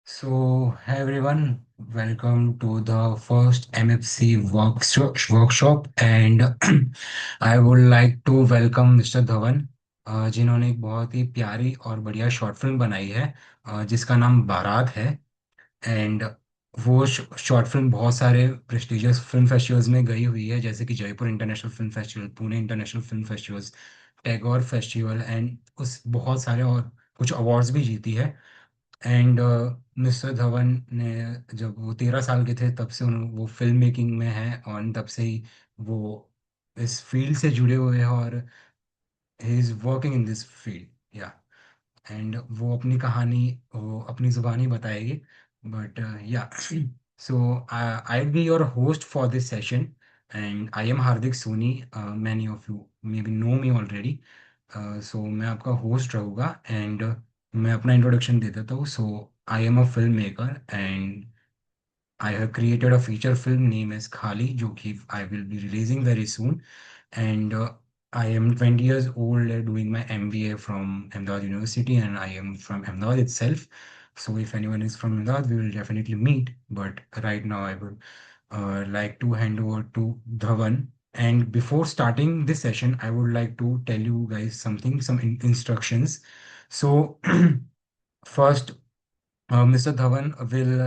Hey everyone, welcome to the first MFC workshop and I would like to welcome Mr. Dhawan जिन्होंने एक बहुत ही प्यारी और बढ़िया शॉर्ट फिल्म बनाई है जिसका नाम बारात है। एंड वो शॉर्ट फिल्म बहुत सारे प्रेस्टिजियस फिल्म फेस्टिवल्स में गई हुई है, जैसे कि Jaipur international film festival, Pune international film festivals, Tagore festival and उस बहुत सारे और कुछ अवार्ड्स भी जीती है। एंड मिस्टर धवन ने जब वो 13 साल के थे तब से वो फिल्म मेकिंग में है और तब से ही वो इस फील्ड से जुड़े हुए हैं और he is working in this field yeah. And वो अपनी कहानी वो अपनी जुबानी बताएगी। But yeah so I will be your host for this session and I am Hardik Soni. Many of you may be know me already. So मैं आपका host रहूँगा एंड मैं अपना इंट्रोडक्शन दे देता हूँ। So I am a film maker and I have created a feature film name as Khali, जो कि I will be releasing very soon. And I am 20 years old, doing my MBA from Ahmedabad University, and I am from Ahmedabad itself. So if anyone is from Ahmedabad, we will definitely meet. But right now, I would like to hand over to Dhawan. And before starting this session, I would like to tell you guys something, some instructions. So first, Mr. Dhawan will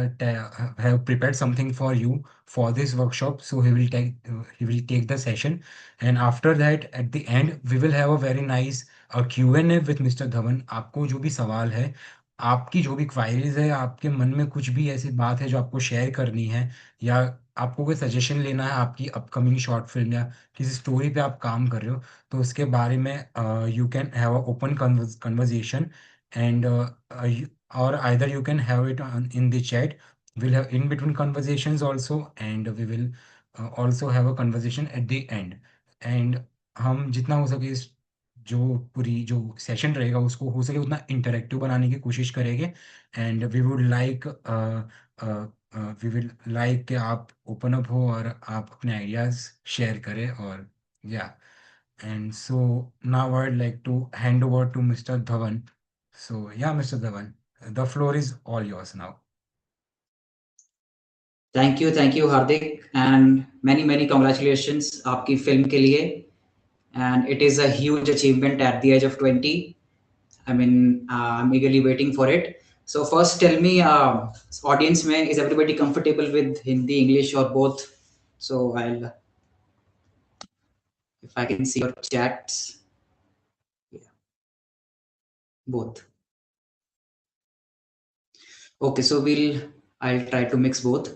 have prepared something for you for this workshop. So he will take the session, and after that, at the end, we will have a very nice Q&A with Mr. Dhawan. आपको जो भी सवाल है, आपकी जो भी queries है, आपके मन में कुछ भी ऐसी बात है जो आपको शेयर करनी है, या आपको कोई सजेशन लेना है आपकी अपकमिंग शॉर्ट फिल्म या किसी स्टोरी पे आप काम कर रहे हो, तो उसके बारे में you can have a open conversation and or either you can have it in the chat. We'll have in between conversations also, and we will also have a conversation at the end. And हम जितना हो सके इस जो पूरी जो session रहेगा उसको हो सके उतना इंटरेक्टिव बनाने की कोशिश करेंगे। एंड वी विल लाइक कि आप ओपन अप हो और आप अपने आइडियाज शेयर करें और या। And so now I'd like to hand over to Mr. Dhawan. So yeah, Mr. Dhawan, the floor is all yours now. Thank you Hardik and many congratulations आपकी film के लिए and it is a huge achievement at the age of 20. I mean, I'm eagerly waiting for it. So first tell me, audience में is everybody comfortable with Hindi, English or both? So I'll, if I can see your chats, yeah, both. Okay, so I'll try to mix both.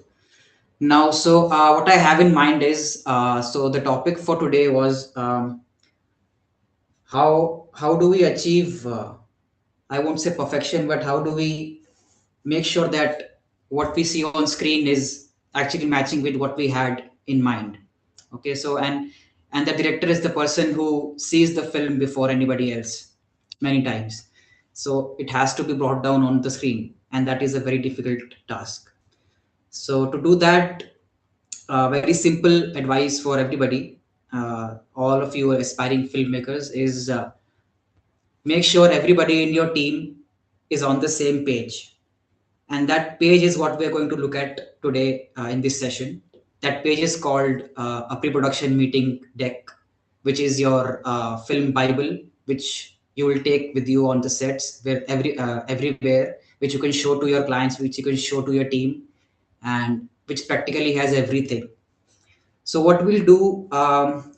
Now, so what I have in mind is, so the topic for today was how do we achieve I won't say perfection, but how do we make sure that what we see on screen is actually matching with what we had in mind. Okay, so and the director is the person who sees the film before anybody else many times, so it has to be brought down on the screen, and that is a very difficult task. So to do that, very simple advice for everybody, all of you aspiring filmmakers, is make sure everybody in your team is on the same page, and that page is what we're going to look at today in this session. That page is called a pre-production meeting deck, which is your film bible, which you will take with you on the sets, where everywhere, which you can show to your clients, which you can show to your team, and which practically has everything. So what we'll do,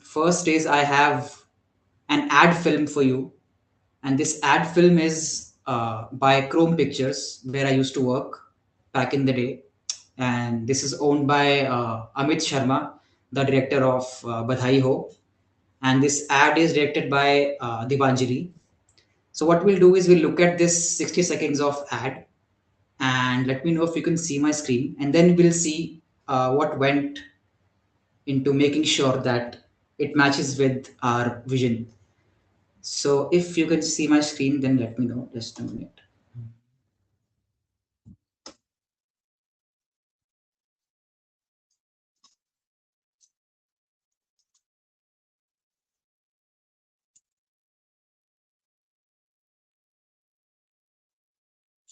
first is I have an ad film for you, and this ad film is by Chrome Pictures, where I used to work back in the day. And this is owned by Amit Sharma, the director of Badhai Ho. And this ad is directed by Divanjali. So what we'll do is we'll look at this 60 seconds of ad, and let me know if you can see my screen. And then we'll see what went into making sure that it matches with our vision. So if you can see my screen, then let me know. Just a minute.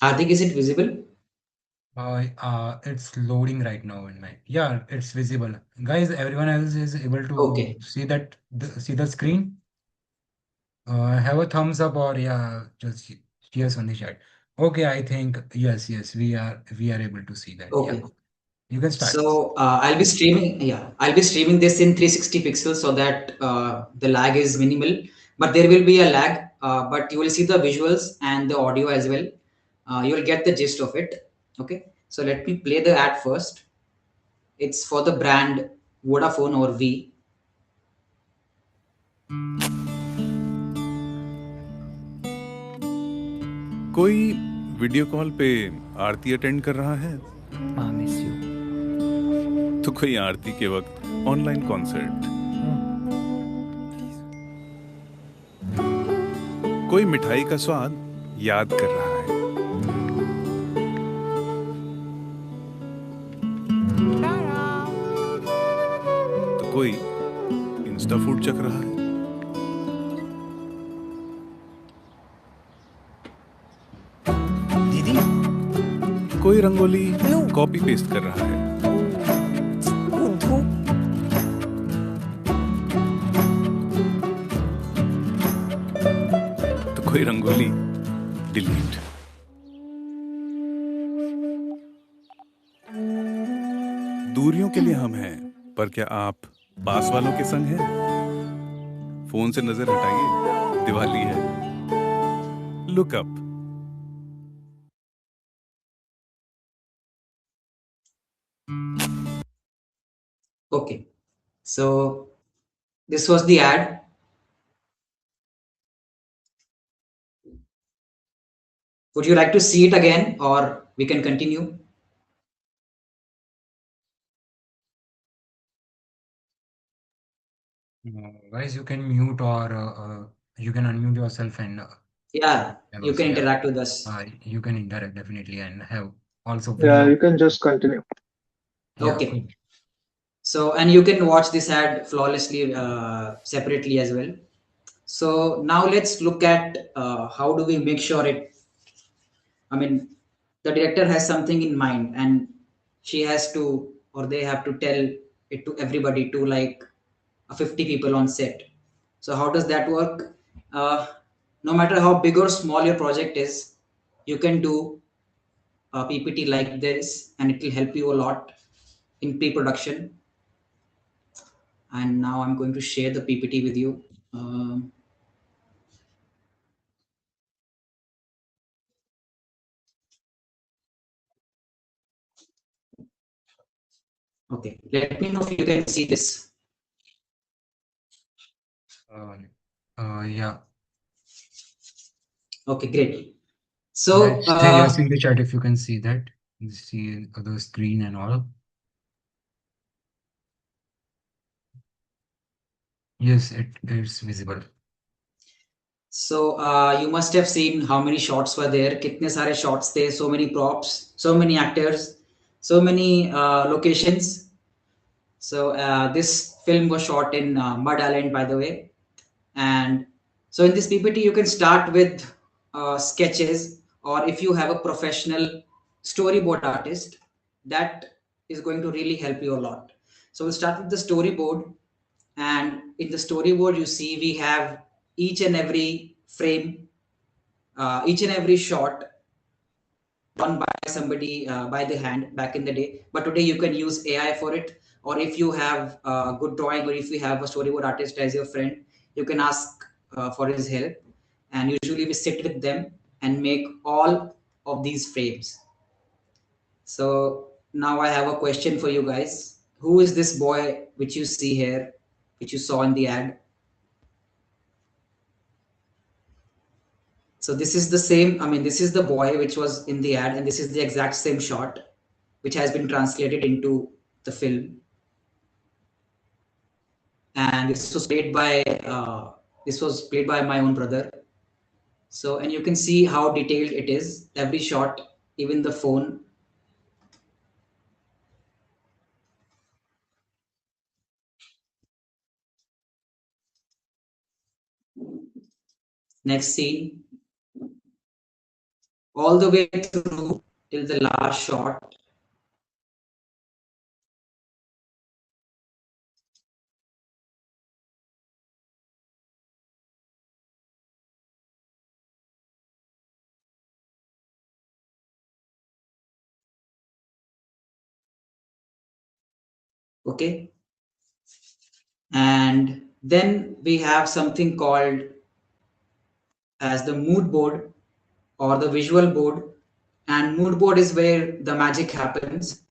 Hardik, is it visible? It's loading right now in my. Yeah, it's visible. Guys, everyone else is able to Okay. see see the screen. Have a thumbs up or yeah, just yes on the chat. Okay, I think yes, yes, we are able to see that. Yeah, Okay. you can start. So I'll be streaming. Yeah, I'll be streaming this in 360 pixels so that the lag is minimal. But there will be a lag. But you will see the visuals and the audio as well. You will get the gist of it. Okay. So let me play the ad first. It's for the brand Vodafone or V. कोई video call पे आरती attend कर रहा है miss you तो कोई आरती के वक्त online concert, कोई मिठाई का स्वाद याद कर रहा है तो कोई इंस्टा फूड चख रहा है दीदी कोई रंगोली कॉपी पेस्ट कर रहा है तो कोई रंगोली डिलीट। दूरियों के लिए हम हैं, पर क्या आप पास वालों के संग हैं? फोन से नजर हटाइए, दिवाली है। Look up. Okay. So this was the ad. Would you like to see it again or we can continue? Guys, you can mute or you can unmute yourself and Yeah, have you us. can Yeah, interact with us. you can interact definitely and have also Yeah, view. you can just continue. Yeah, Okay. So, and you can watch this ad flawlessly separately as well. So now let's look at how do we make sure it. I mean, the director has something in mind, and she has to, or they have to tell it to everybody, to like 50 people on set. So how does that work? No matter how big or small your project is, you can do a PPT like this, and it will help you a lot in pre-production. And now I'm going to share the PPT with you. Okay, let me know if you can see this. yeah. Okay, great. Yeah, So say yes in the chat if you can see that. You see the screen and all. Yes, it is visible. So you must have seen how many shots were there. कितने सारे shots थे, so many props, so many actors, so many locations. So this film was shot in Mud Island, by the way. And so in this PPT, you can start with sketches, or if you have a professional storyboard artist, that is going to really help you a lot. So we'll start with the storyboard, and in the storyboard, you see we have each and every frame, each and every shot done by somebody by the hand back in the day. But today you can use AI for it. Or if you have a good drawing, or if you have a storyboard artist as your friend, you can ask for his help. And usually we sit with them and make all of these frames. So now I have a question for you guys. Who is this boy which you see here, which you saw in the ad? So this is the same, I mean, this is the boy which was in the ad, and this is the exact same shot which has been translated into the film. And this was played by my own brother. So, and you can see how detailed it is, every shot, even the phone. Next scene, all the way through till the last shot. Okay. And then we have something called as the mood board or the visual board. And mood board is where the magic happens.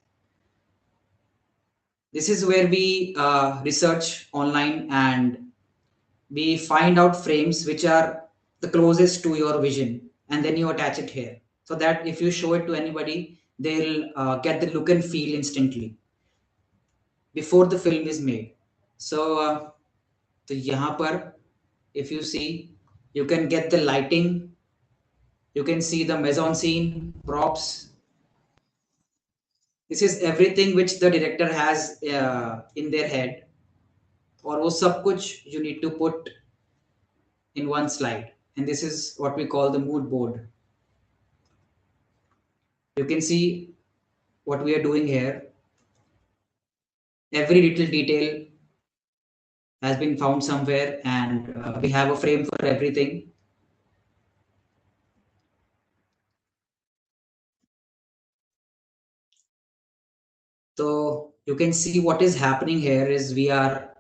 This is where we research online and we find out frames which are the closest to your vision, and then you attach it here so that if you show it to anybody, they'll get the look and feel instantly before the film is made. So यहाँ पर if you see, you can get the lighting, you can see the mise scene, props. This is everything which the director has in their head, और वो सब कुछ you need to put in one slide, and this is what we call the mood board. You can see what we are doing here. Every little detail has been found somewhere, and we have a frame for everything. So you can see what is happening here is we are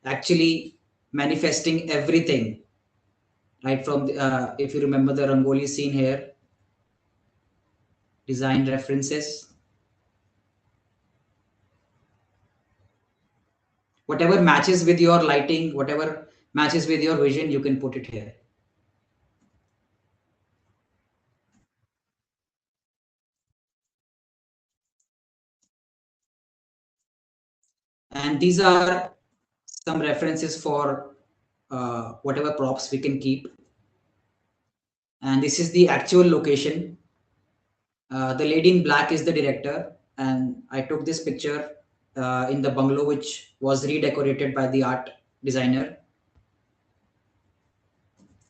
actually manifesting everything, right? From the, if you remember the Rangoli scene here, design references, whatever matches with your lighting, whatever matches with your vision, you can put it here. And these are some references for whatever props we can keep. And this is the actual location. The lady in black is the director, and I took this picture in the bungalow, which was redecorated by the art designer.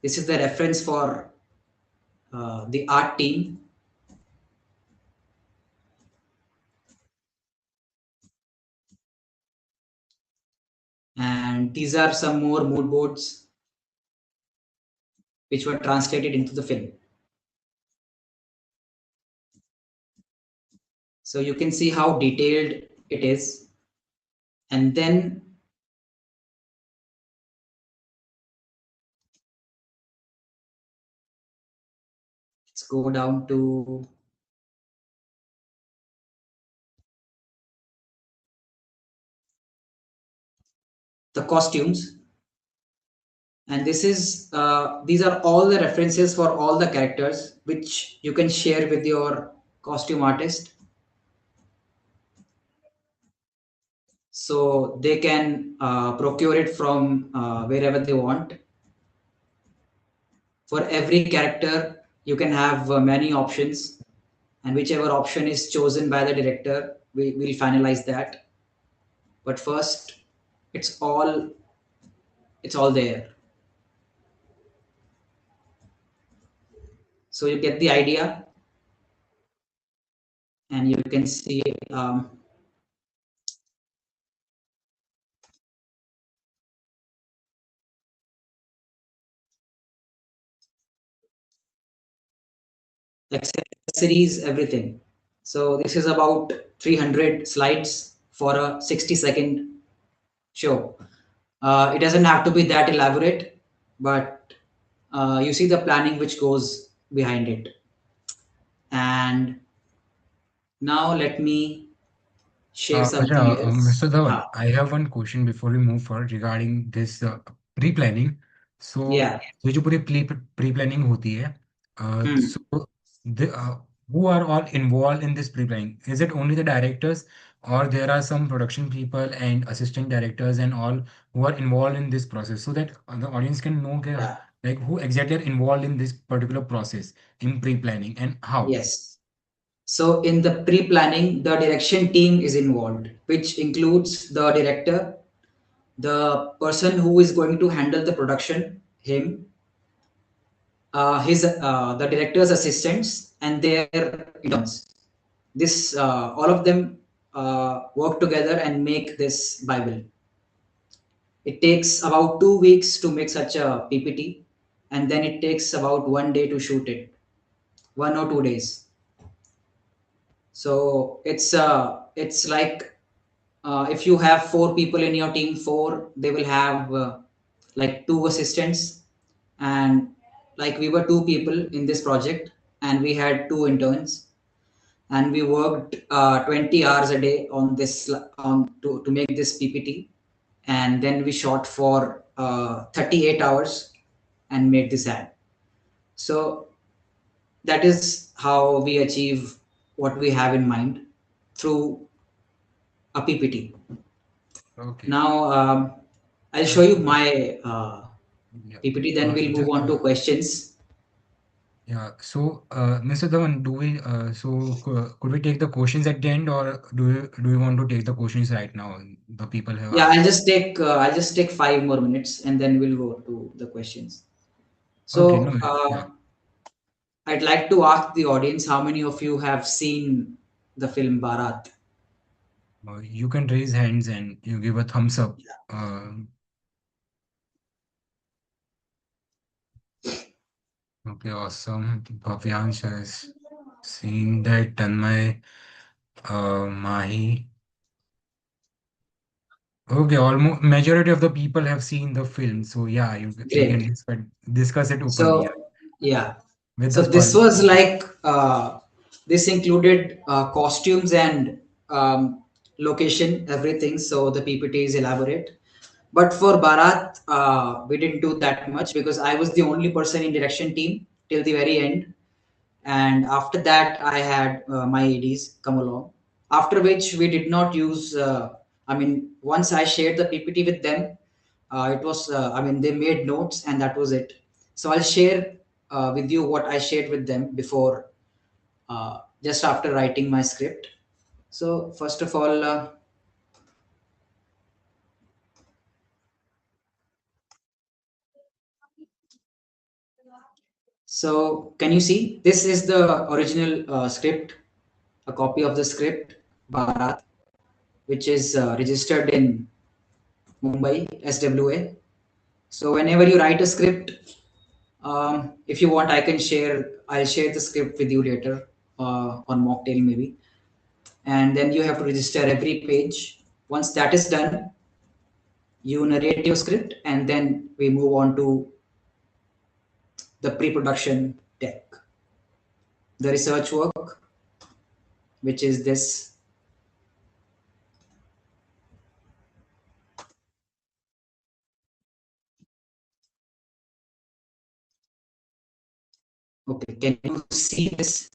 This is the reference for the art team. And these are some more mood boards which were translated into the film. So you can see how detailed it is. And then let's go down to the costumes. And this is these are all the references for all the characters which you can share with your costume artist, so they can procure it from wherever they want. For every character you can have many options, and whichever option is chosen by the director, we will finalize that. But first, it's all there. So you get the idea, and you can see accessories, everything. So this is about 300 slides for a 60-second show. It doesn't have to be that elaborate, but you see the planning which goes behind it. And now let me share something else. Mr. Dhawan, I have one question before we move forward regarding this pre-planning. So, Yeah. ये जो पूरी pre-planning होती है, so who are all involved in this pre-planning? Is it only the directors, or there are some production people and assistant directors and all who are involved in this process, so that the audience can know Yeah. like who exactly are involved in this particular process in pre-planning and how? Yes. So in the pre-planning, the direction team is involved, which includes the director, the person who is going to handle the production, him, the director's assistants and their interns. This all of them work together and make this Bible. It takes about 2 weeks to make such a PPT, and then it takes about 1 day to shoot it, 1 or 2 days. So it's like if you have four people in your team, four they will have like two assistants, and like we were two people in this project, and we had two interns, and we worked 20 hours a day on this on to make this PPT, and then we shot for 38 hours and made this ad. So that is how we achieve what we have in mind through a PPT. Okay. Now I'll show you So my yeah, PPT. Then we'll move just on to questions. yeah. So Mr. Dhawan, do we could we take the questions at the end, or do you want to take the questions right now? The people have Yeah, asked. I'll just take 5 more minutes, and then we'll go to the questions. Okay, no, So yeah. I'd like to ask the audience how many of you have seen the film Bharat? You can raise hands and you give a thumbs up. Okay, awesome. Bhavyansh has seen that. Tanmay, Mahi. Okay, almost majority of the people have seen the film. So yeah, we can Great. discuss it openly, So yeah, yeah, with so the this fun. was like this included costumes and location, everything. So the PPT is elaborate. But for Bharat, we didn't do that much because I was the only person in direction team till the very end, and after that I had my ads come along, after which we did not use I mean, once I shared the PPT with them, it was I mean, they made notes and that was it. So I'll share with you what I shared with them before, just after writing my script. So first of all, so can you see, this is the original script, a copy of the script, Bharat, which is registered in Mumbai, SWA. So whenever you write a script, if you want, I'll share the script with you later on Mocktail maybe. And then you have to register every page. Once that is done, you narrate your script, and then we move on to the pre-production tech, the research work, which is this. Okay, can you see this?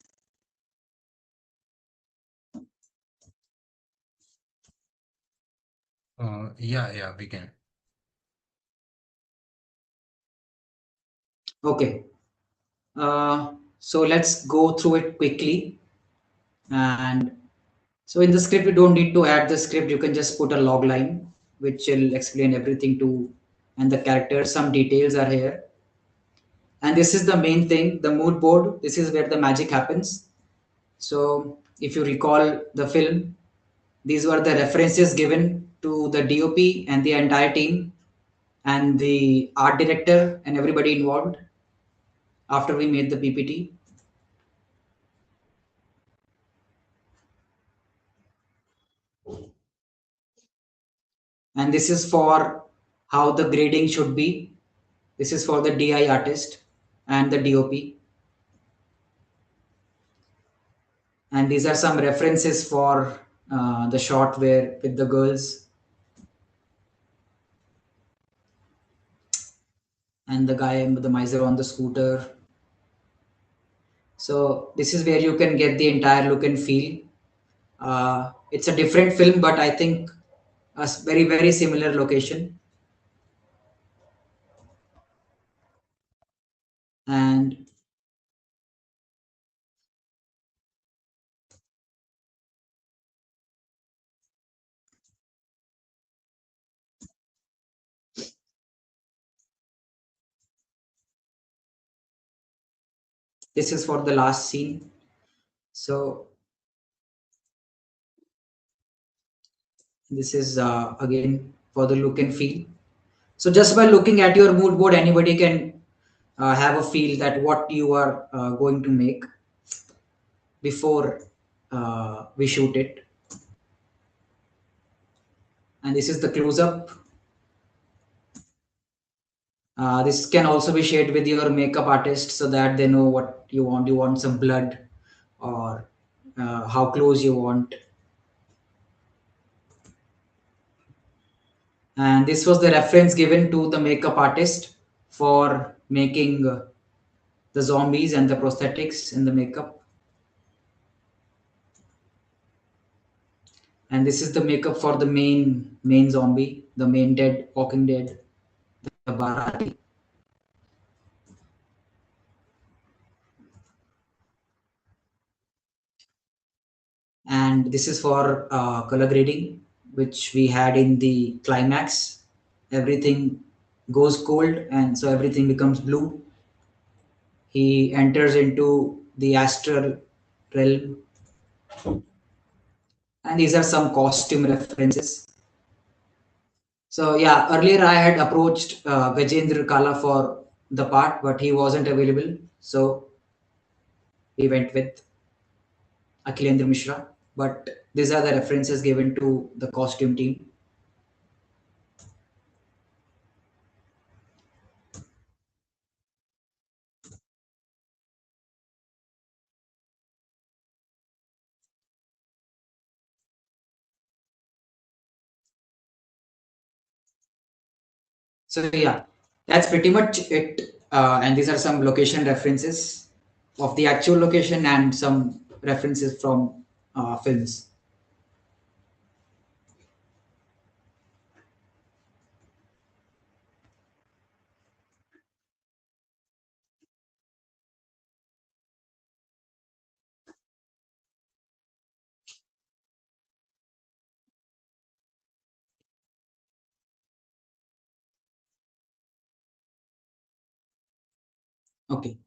Yeah, we can. Okay. So let's go through it quickly. And so in the script, you don't need to add the script. You can just put a log line, which will explain everything to, and the characters. Some details are here. And this is the main thing, the mood board. This is where the magic happens. So if you recall the film, these were the references given to the DOP and the entire team and the art director and everybody involved after we made the PPT. And this is for how the grading should be. This is for the DI artist and the DOP. And these are some references for the shot where with the girls and the guy, the miser on the scooter. So this is where you can get the entire look and feel. It's a different film, but I think a very very similar location. And This is for the last scene. So this is again for the look and feel. So just by looking at your mood board, anybody can have a feel that what you are going to make before we shoot it. And this is the close up. This can also be shared with your makeup artist so that they know what you want. You want some blood, or how close you want. And this was the reference given to the makeup artist for making the zombies and the prosthetics in the makeup. And this is the makeup for the main zombie, the main dead, Walking Dead, the Barati. And this is for color grading, which we had in the climax. Everything goes cold, and so everything becomes blue. He enters into the astral realm, and these are some costume references. So yeah, earlier I had approached Gajendra Kala for the part, but he wasn't available, so we went with Akhilendra Mishra. But these are the references given to the costume team. So yeah, that's pretty much it. And these are some location references of the actual location and some references from films. Okay.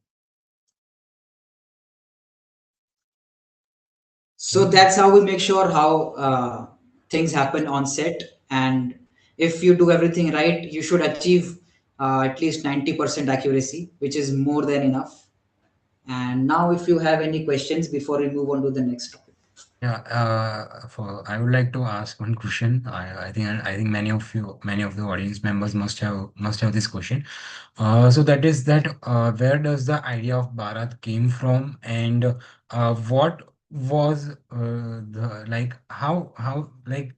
So that's how we make sure how things happen on set. And if you do everything right, you should achieve at least 90% accuracy, which is more than enough. And now, if you have any questions before we move on to the next topic. Yeah, for I would like to ask one question. I think many of the audience members must have this question. So that is that where does the idea of Bharat came from, and what was the like how like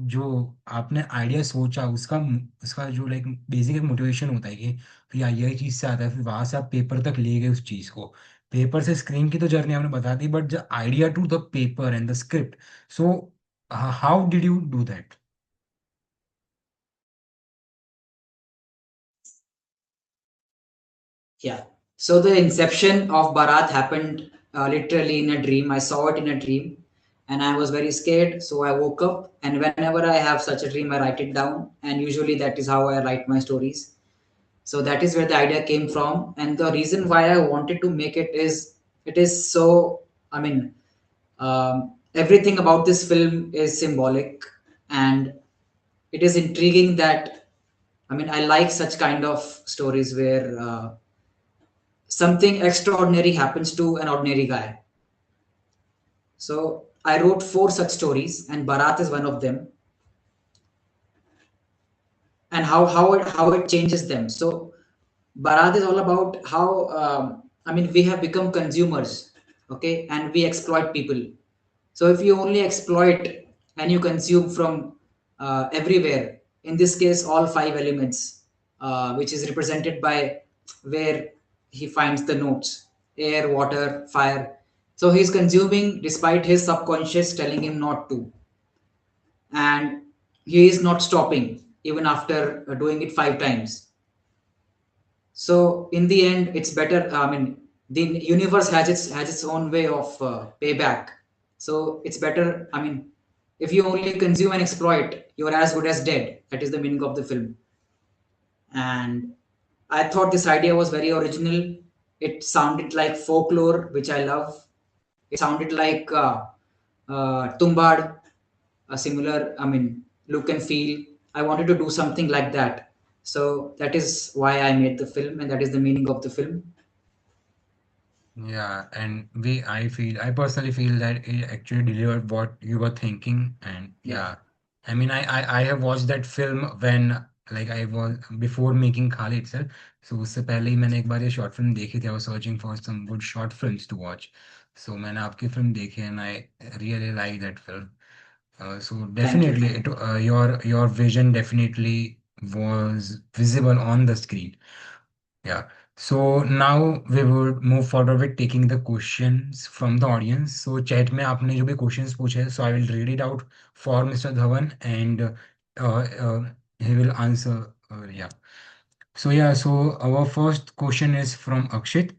जो आपने idea सोचा उसका उसका जो like basic एक motivation होता है कि यार यही चीज से आता है, फिर वहां से आप पेपर तक ले गए उस चीज को। पेपर से स्क्रीन की तो जर्नी आपने बता दी, but the idea to the paper and the script, so how did you do that? Yeah. So the inception of Bharat happened literally in a dream. I saw it in a dream, and I was very scared. So I woke up, and whenever I have such a dream, I write it down. And usually that is how I write my stories. So that is where the idea came from. And the reason why I wanted to make it is so, I mean, everything about this film is symbolic, and it is intriguing that, I mean, I like such kind of stories where something extraordinary happens to an ordinary guy. So I wrote four such stories, and Bharat is one of them. And how it changes them. So Bharat is all about how, I mean, we have become consumers, okay, and we exploit people. So if you only exploit and you consume from everywhere, in this case, all five elements, which is represented by where he finds the notes: air, water, fire. So he's consuming despite his subconscious telling him not to. And he is not stopping even after doing it five times. So in the end, it's better. I mean, the universe has its own way of payback. So it's better. I mean, if you only consume and exploit, you're as good as dead. That is the meaning of the film. And I thought this idea was very original. It sounded like folklore, which I love. It sounded like tumbad, a similar, I mean, look and feel. I wanted to do something like that. So that is why I made the film, and that is the meaning of the film. Yeah, and I personally feel that it actually delivered what you were thinking, and Yeah. yeah, I mean, I have watched that film when like I was before making Khali itself. So उससे पहले ही मैंने एक बार ये short film देखी थी. I was searching for some good short films to watch. So मैंने आपकी film देखी and I really like that film. So Thank you. definitely, your vision definitely was visible on the screen. Yeah. So now we would move forward with taking the questions from the audience. So chat में आपने जो भी questions पूछे हैं, so I will read it out for Mr. Dhawan and he will answer. Yeah. So yeah. So our first question is from Akshit.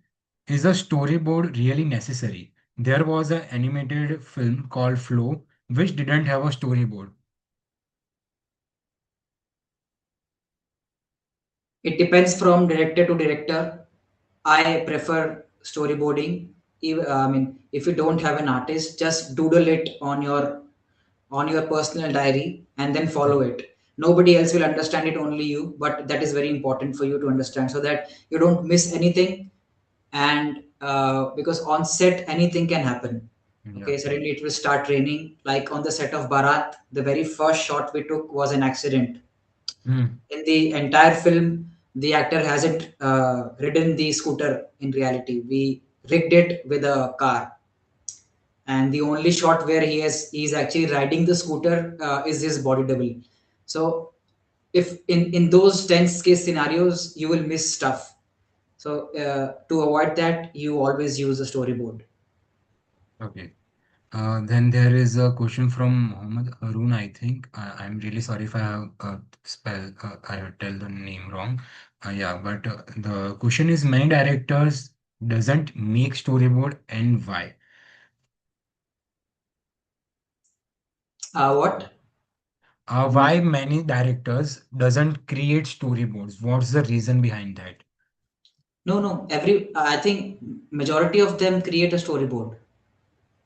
Is a storyboard really necessary? There was an animated film called Flow, which didn't have a storyboard. It depends from director to director. I prefer storyboarding. I mean, if you don't have an artist, just doodle it on your personal diary and then follow it. Nobody else will understand it, only you, but that is very important for you to understand so that you don't miss anything. And because on set anything can happen. Yeah. Okay, suddenly it will start raining, like on the set of Barat. The very first shot we took was an accident. Hmm. In the entire film, the actor hasn't ridden the scooter. In reality, we rigged it with a car, and the only shot where he's actually riding the scooter is his body double. So if in those tense case scenarios you will miss stuff. So to avoid that, you always use a storyboard. Okay. Then there is a question from Mohammed Arun, I think. I'm really sorry if I have I have tell the name wrong. Yeah, but the question is many directors doesn't make storyboard and why? What? Why many directors doesn't create storyboards? What's the reason behind that? No, no. I think majority of them create a storyboard.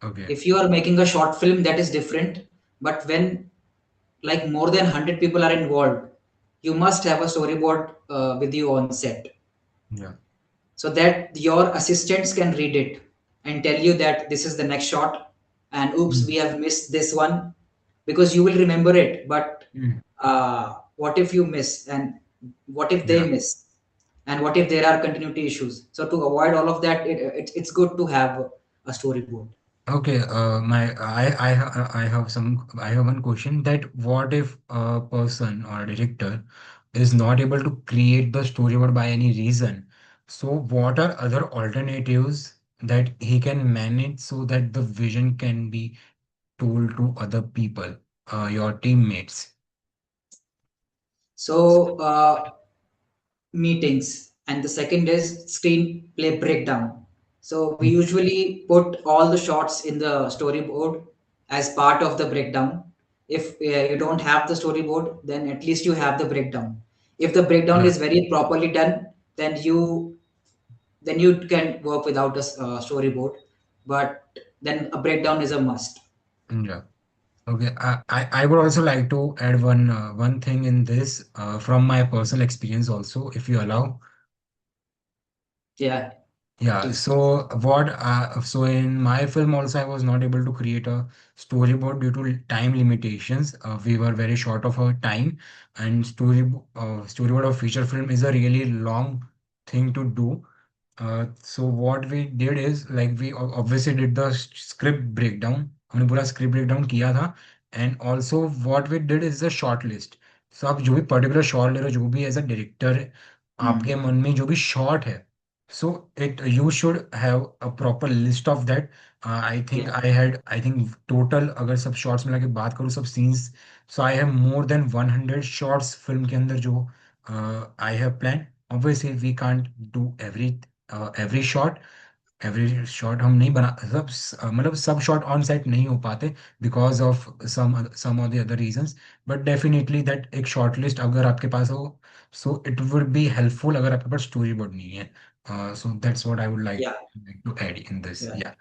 Okay. If you are making a short film, that is different. But when like more than 100 people are involved, you must have a storyboard with you on set, Yeah. so that your assistants can read it and tell you that this is the next shot, and oops, Mm. we have missed this one, because you will remember it. But Mm. what if you miss, and what if they Yeah. miss, and what if there are continuity issues? So to avoid all of that, it's good to have a storyboard. Okay, I have one question that what if a person or a director is not able to create the storyboard by any reason? So what are other alternatives that he can manage so that the vision can be told to other people, your teammates? So meetings, and the second is screenplay breakdown. So we Mm. usually put all the shots in the storyboard as part of the breakdown. If you don't have the storyboard, then at least you have the breakdown. If the breakdown Yeah, is very properly done, then you can work without a storyboard. But then a breakdown is a must. yeah. Okay, I would also like to add one thing in this from my personal experience also, if you allow. Yeah, Yeah, please. so in my film also I was not able to create a storyboard due to time limitations. We were very short of our time, and storyboard of feature film is a really long thing to do. So what we did is like we obviously did the script breakdown. हमने पूरा script breakdown किया था, and also what we did is the short list. So आप जो भी particular shot ले रहे हो, जो भी as a director आपके Hmm. मन में जो भी shot है, so it you should have a proper list of that. Yeah. I think total अगर सब shots मिला के बात करूँ सब scenes, so I have more than 100 shots film के अंदर जो I have planned. Obviously we can't do every shot. Every shot हम नहीं बना मतलब सब शॉट ऑन सेट नहीं हो पाते because of some of the other reasons. But definitely that एक शॉर्ट लिस्ट अगर आपके पास हो, so it would be helpful अगर आपके पास स्टोरी बोर्ड नहीं है. So that's what I would Yeah, like to add in this. yeah. Yeah.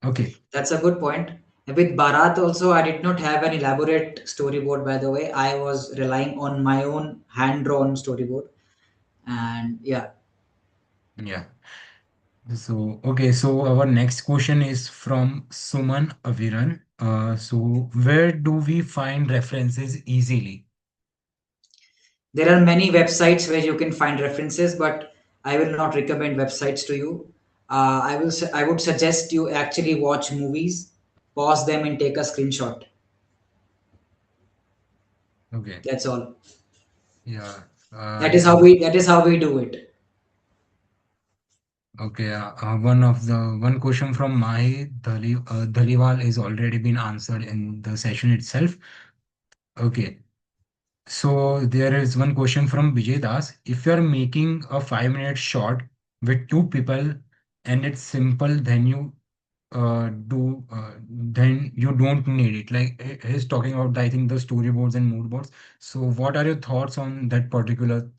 Okay. That's a good point. With Bharat also, I did not have an elaborate storyboard, by the way. I was relying on my own hand drawn storyboard. And yeah, Yeah. So, okay. So our next question is from Suman Aviran. So where do we find references easily? there are many websites where you can find references, but I will not recommend websites to you. I would suggest you actually watch movies, pause them, and take a screenshot. Okay. That's all. Yeah. That Yeah. is how we do it. Okay. One question from Dhaliwal is already been answered in the session itself. Okay. So there is one question from Vijay Das. If you're making a 5 minute shot with two people and it's simple, then you don't need it. Like he's talking about, I think, the storyboards and mood boards. So what are your thoughts on that particular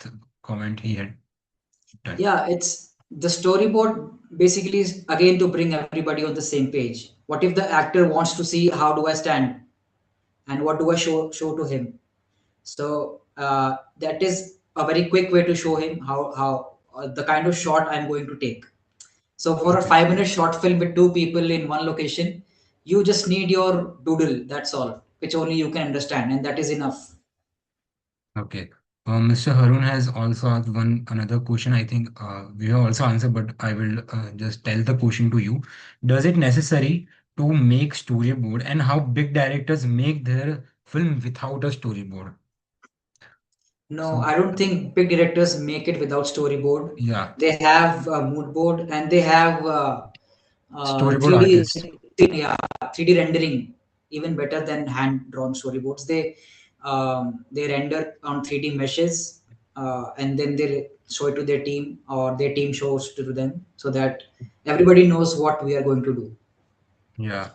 comment he had done? Yeah, it's the storyboard basically is again to bring everybody on the same page. What if the actor wants to see how do I stand and what do I show to him? So that is a very quick way to show him how the kind of shot I'm going to take. So for a Okay. 5 minute short film with two people in one location, you just need your doodle. That's all, which only you can understand, and that is enough. Okay. Mr. Harun has also asked one another question. I think we have also answered, but I will just tell the question to you. Does it necessary to make storyboard, and how big directors make their film without a storyboard? No, So I don't think big directors make it without storyboard. yeah, They have a mood board and they have storyboard 3D, artist. yeah, 3D rendering, even better than hand drawn storyboards. They render on 3D meshes and then they show it to their team or their team shows to them so that everybody knows what we are going to do. Yeah.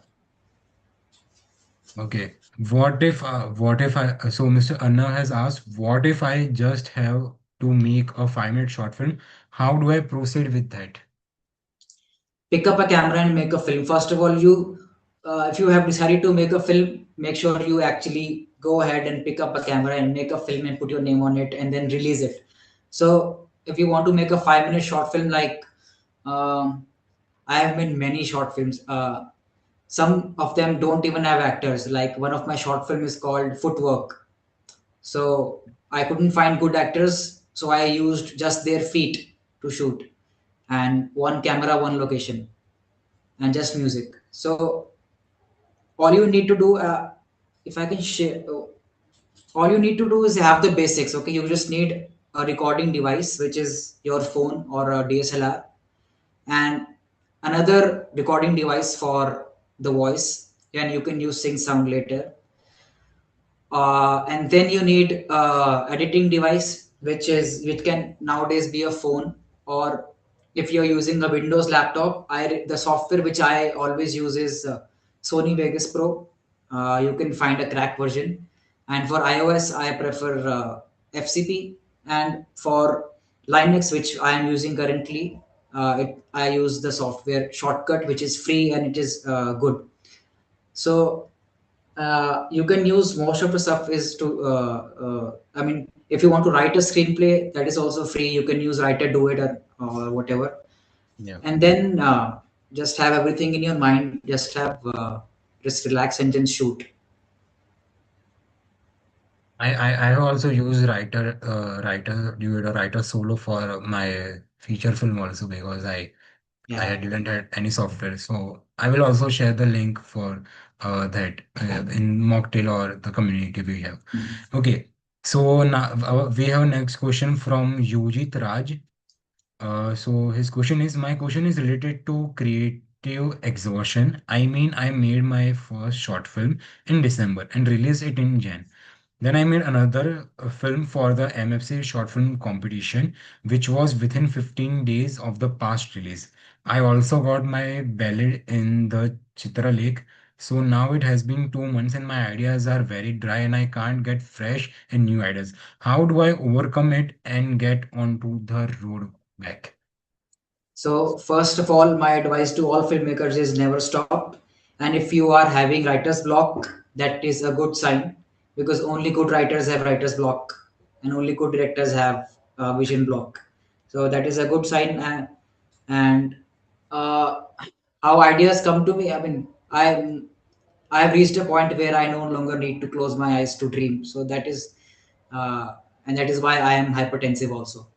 Okay. What if so Mr. Anna has asked, what if I just have to make a 5 minute short film? How do I proceed with that? Pick up a camera and make a film. First of all, you if you have decided to make a film, make sure you actually go ahead and pick up a camera and make a film and put your name on it and then release it. So if you want to make a 5 minute short film, like um, I have made many short films. Some of them don't even have actors. Like one of my short film is called Footwork. So I couldn't find good actors, so I used just their feet to shoot, and one camera, one location, and just music. So all you need to do, if I can share, all you need to do is have the basics. Okay, you just need a recording device, which is your phone or a DSLR, and another recording device for the voice, and you can use sync sound later. And then you need editing device, which can nowadays be a phone, or if you're using a Windows laptop, the software which I always use is Sony Vegas Pro. You can find a crack version, and for iOS I prefer FCP, and for Linux, which I am using currently, I use the software Shortcut, which is free and it is good. So you can use most of the stuff is to I mean, if you want to write a screenplay, that is also free. You can use Writer Do It or whatever, Yeah. and then just have everything in your mind. Just relax and then shoot. I have also used writer duet or writer solo for my feature film also, because Yeah. didn't have any software. So I will also share the link for that in Mocktail or the community we have. Mhm. Okay. So now we have next question from Yujit Raj. So his question is, my question is related to creative exhaustion. I mean, I made my first short film in December and released it in Jan. Then I made another film for the MFC short film competition, which was within 15 days of the past release. I also got my ballad in the Chitra Lake. So now it has been 2 months and my ideas are very dry and I can't get fresh and new ideas. How do I overcome it and get onto the road back? So first of all, my advice to all filmmakers is never stop. And if you are having writer's block, that is a good sign, because only good writers have writer's block, and only good directors have vision block. So that is a good sign. And uh, how ideas come to me, I mean, I've reached a point where I no longer need to close my eyes to dream. So that is, uh, and that is why I am hypertensive also.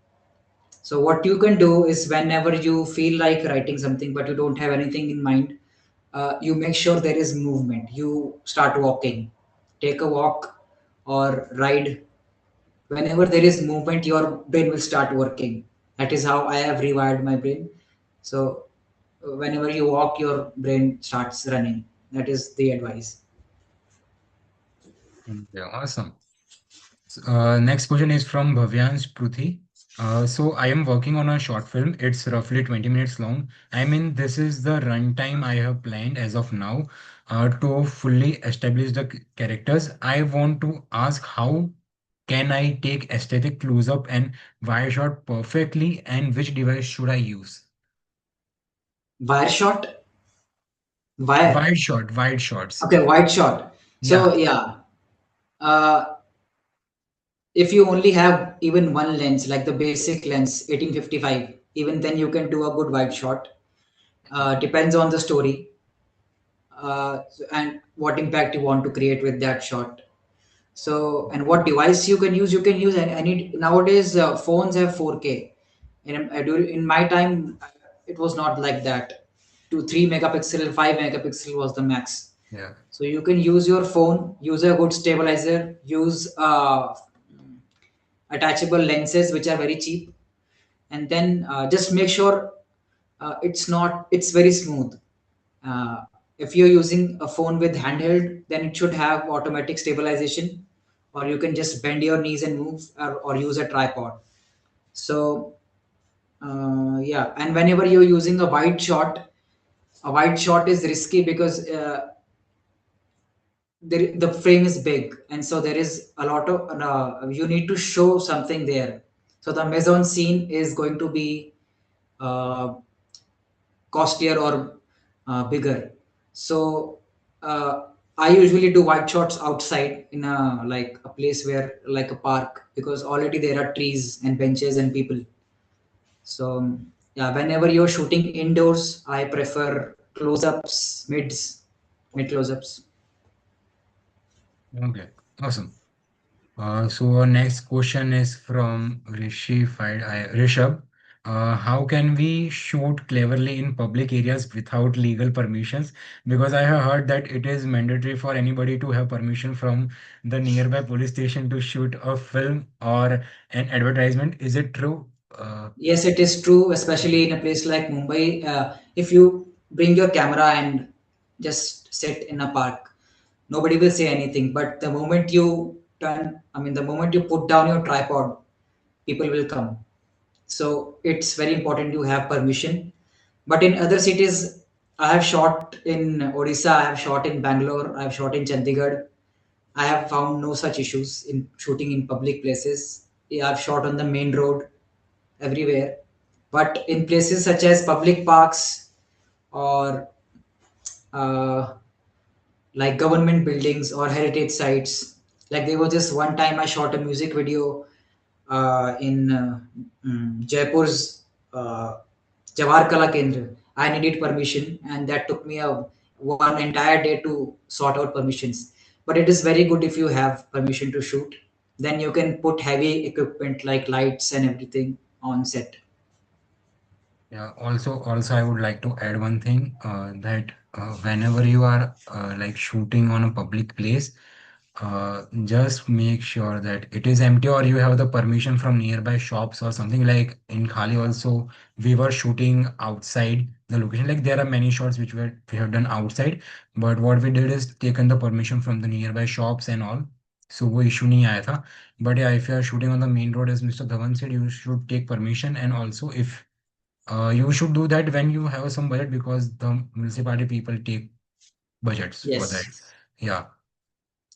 So what you can do is, whenever you feel like writing something but you don't have anything in mind, you make sure there is movement. You start walking, take a walk or ride. Whenever there is movement, your brain will start working. That is how I have rewired my brain. So whenever you walk, your brain starts running. That is the advice. Yeah, awesome. Next question is from Bhavyansh Pruthi. So I am working on a short film. It's roughly 20 minutes long. I mean, this is the runtime I have planned as of now to fully establish the characters. I want to ask, how can I take aesthetic close-up and wide shot perfectly, and which device should I use? Wire shot, wire. Wide shot, wide shots. Okay, wide shot. Yeah, So yeah, uh, if you only have even one lens, like the basic lens 1855, even then you can do a good wide shot. Depends on the story, and what impact you want to create with that shot. So, and what device you can use, any nowadays. Phones have 4K. In my time, it was not like that. To 3 megapixel, 5 megapixel was the max. yeah. So you can use your phone, use a good stabilizer, use attachable lenses which are very cheap, and then just make sure it's very smooth. If you're using a phone with handheld, then it should have automatic stabilization, or you can just bend your knees and move, or use a tripod. So yeah, and whenever you're using a wide shot is risky, because the frame is big, and so there is a lot of you need to show something there. So the mise en scene is going to be uh, costlier or bigger. So uh, I usually do wide shots outside, in a like a place where, like a park, because already there are trees and benches and people. So yeah, whenever you're shooting indoors, I prefer close-ups, mid close-ups. Okay, awesome. So our next question is from Rishabh. How can we shoot cleverly in public areas without legal permissions? Because I have heard that it is mandatory for anybody to have permission from the nearby police station to shoot a film or an advertisement. Is it true? Yes, it is true, especially in a place like Mumbai. If you bring your camera and just sit in a park, nobody will say anything. But the moment you put down your tripod, people will come. So it's very important to have permission. But in other cities, I have shot in Odisha, I have shot in Bangalore, I have shot in Chandigarh. I have found no such issues in shooting in public places. Yeah, I've shot on the main road everywhere. But in places such as public parks, or uh, like government buildings or heritage sites, like there was this one time I shot a music video in Jaipur's Jawahar Kala Kendra. I needed permission, and that took me a one entire day to sort out permissions. But it is very good if you have permission to shoot. Then you can put heavy equipment like lights and everything on set. Yeah, also I would like to add one thing that whenever you are like shooting on a public place, just make sure that it is empty or you have the permission from nearby shops or something. Like in Khali also, we were shooting outside the location. Like there are many shots which we have done outside, but what we did is taken the permission from the nearby shops and all. So वो issue नहीं आया था. But yeah, if you are shooting on the main road, as Mr. Dhawan said, you should take permission, and also if you should do that when you have some budget, because the municipality people take budgets for that. Yes. Yeah.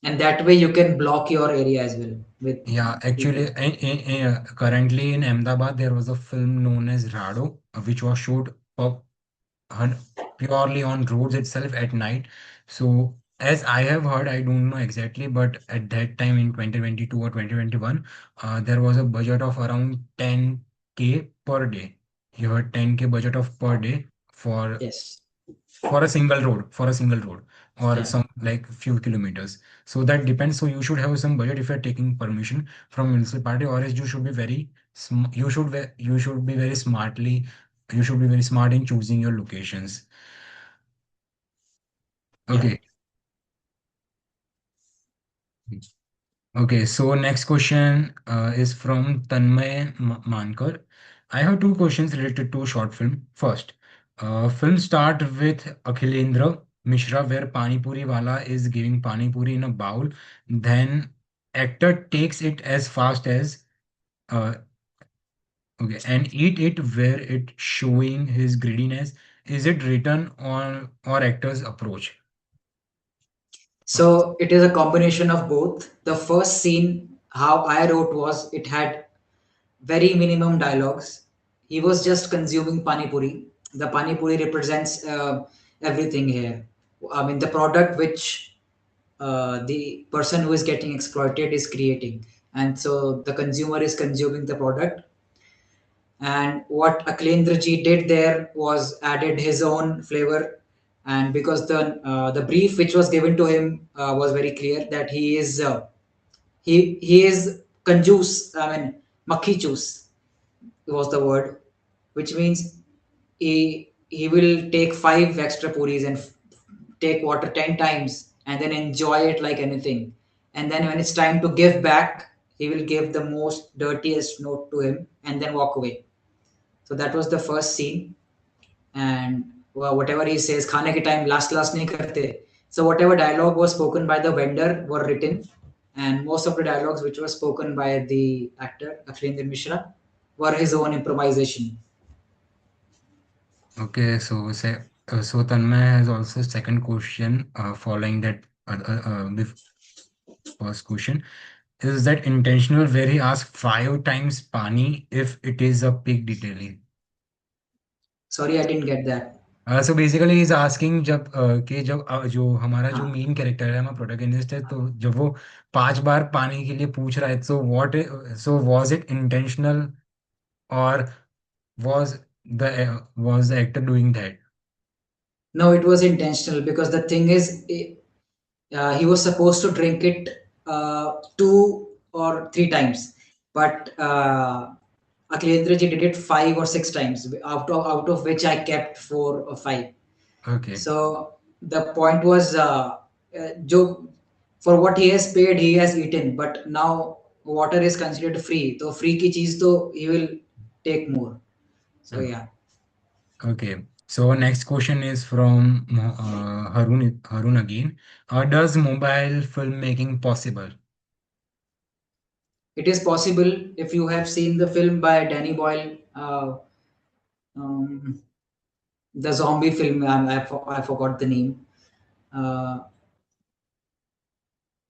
and that way you can block your area as well with Yeah, people. actually, currently in Ahmedabad, there was a film known as Rado, which was shot hun- purely on roads itself at night. So, as I have heard, I don't know exactly, but at that time in 2022 or 2021, there was a budget of around 10K per day. You heard 10K budget of per day for Yes. a single road, or Yeah. some like few kilometers. So that depends. So you should have some budget if you're taking permission from municipality, or else you should be very you should be very smartly, you should be very smart in choosing your locations. Yeah. Okay. Okay, so next question is from Tanmay Mankar. I have two questions related to short film. First, film start with Akhilendra Mishra, where Pani Puri Wala is giving Pani Puri in a bowl. Then actor takes it as fast as uh, okay, and eat it where it showing his greediness. Is it written on or actor's approach? So it is a combination of both. The first scene, how I wrote was it had very minimum dialogues. He was just consuming pani puri. The pani puri represents everything here. I mean, the product which the person who is getting exploited is creating, and so the consumer is consuming the product. And what Aklendraji did there was added his own flavor, and because the brief which was given to him was very clear that he is conjuice. I mean, makhi juice was the word, which means he will take five extra puris and take water 10 times and then enjoy it like anything. And then when it's time to give back, he will give the most dirtiest note to him and then walk away. So that was the first scene. And whatever he says, खाने के time last नहीं करते. So whatever dialogue was spoken by the vendor were written, and most of the dialogues which were spoken by the actor Akhlendra Mishra were his own improvisation. Okay, so Tanmay has also second question following that first question. Is that intentional where he asks five times pani if it is a pig detailing? Sorry, I didn't get that. So basically he's asking जब कि जब जो हमारा जो हाँ. Main character है हमारा protagonist है तो जब वो 5 बार पानी के लिए पूछ रहा है सो वाज इट इंटेंशनल और was was the actor doing that? No, it was intentional because the thing is, he was supposed to drink it two or three times, but Akhilendraji did it five or six times, out of which I kept four or five. Okay. So the point was, jo, for what he has paid, he has eaten, but now water is considered free. So free ki cheez to he will take more. So yeah. Okay. So next question is from Harun again. Does mobile filmmaking possible? It is possible if you have seen the film by Danny Boyle, um, the zombie film. I forgot the name. Uh,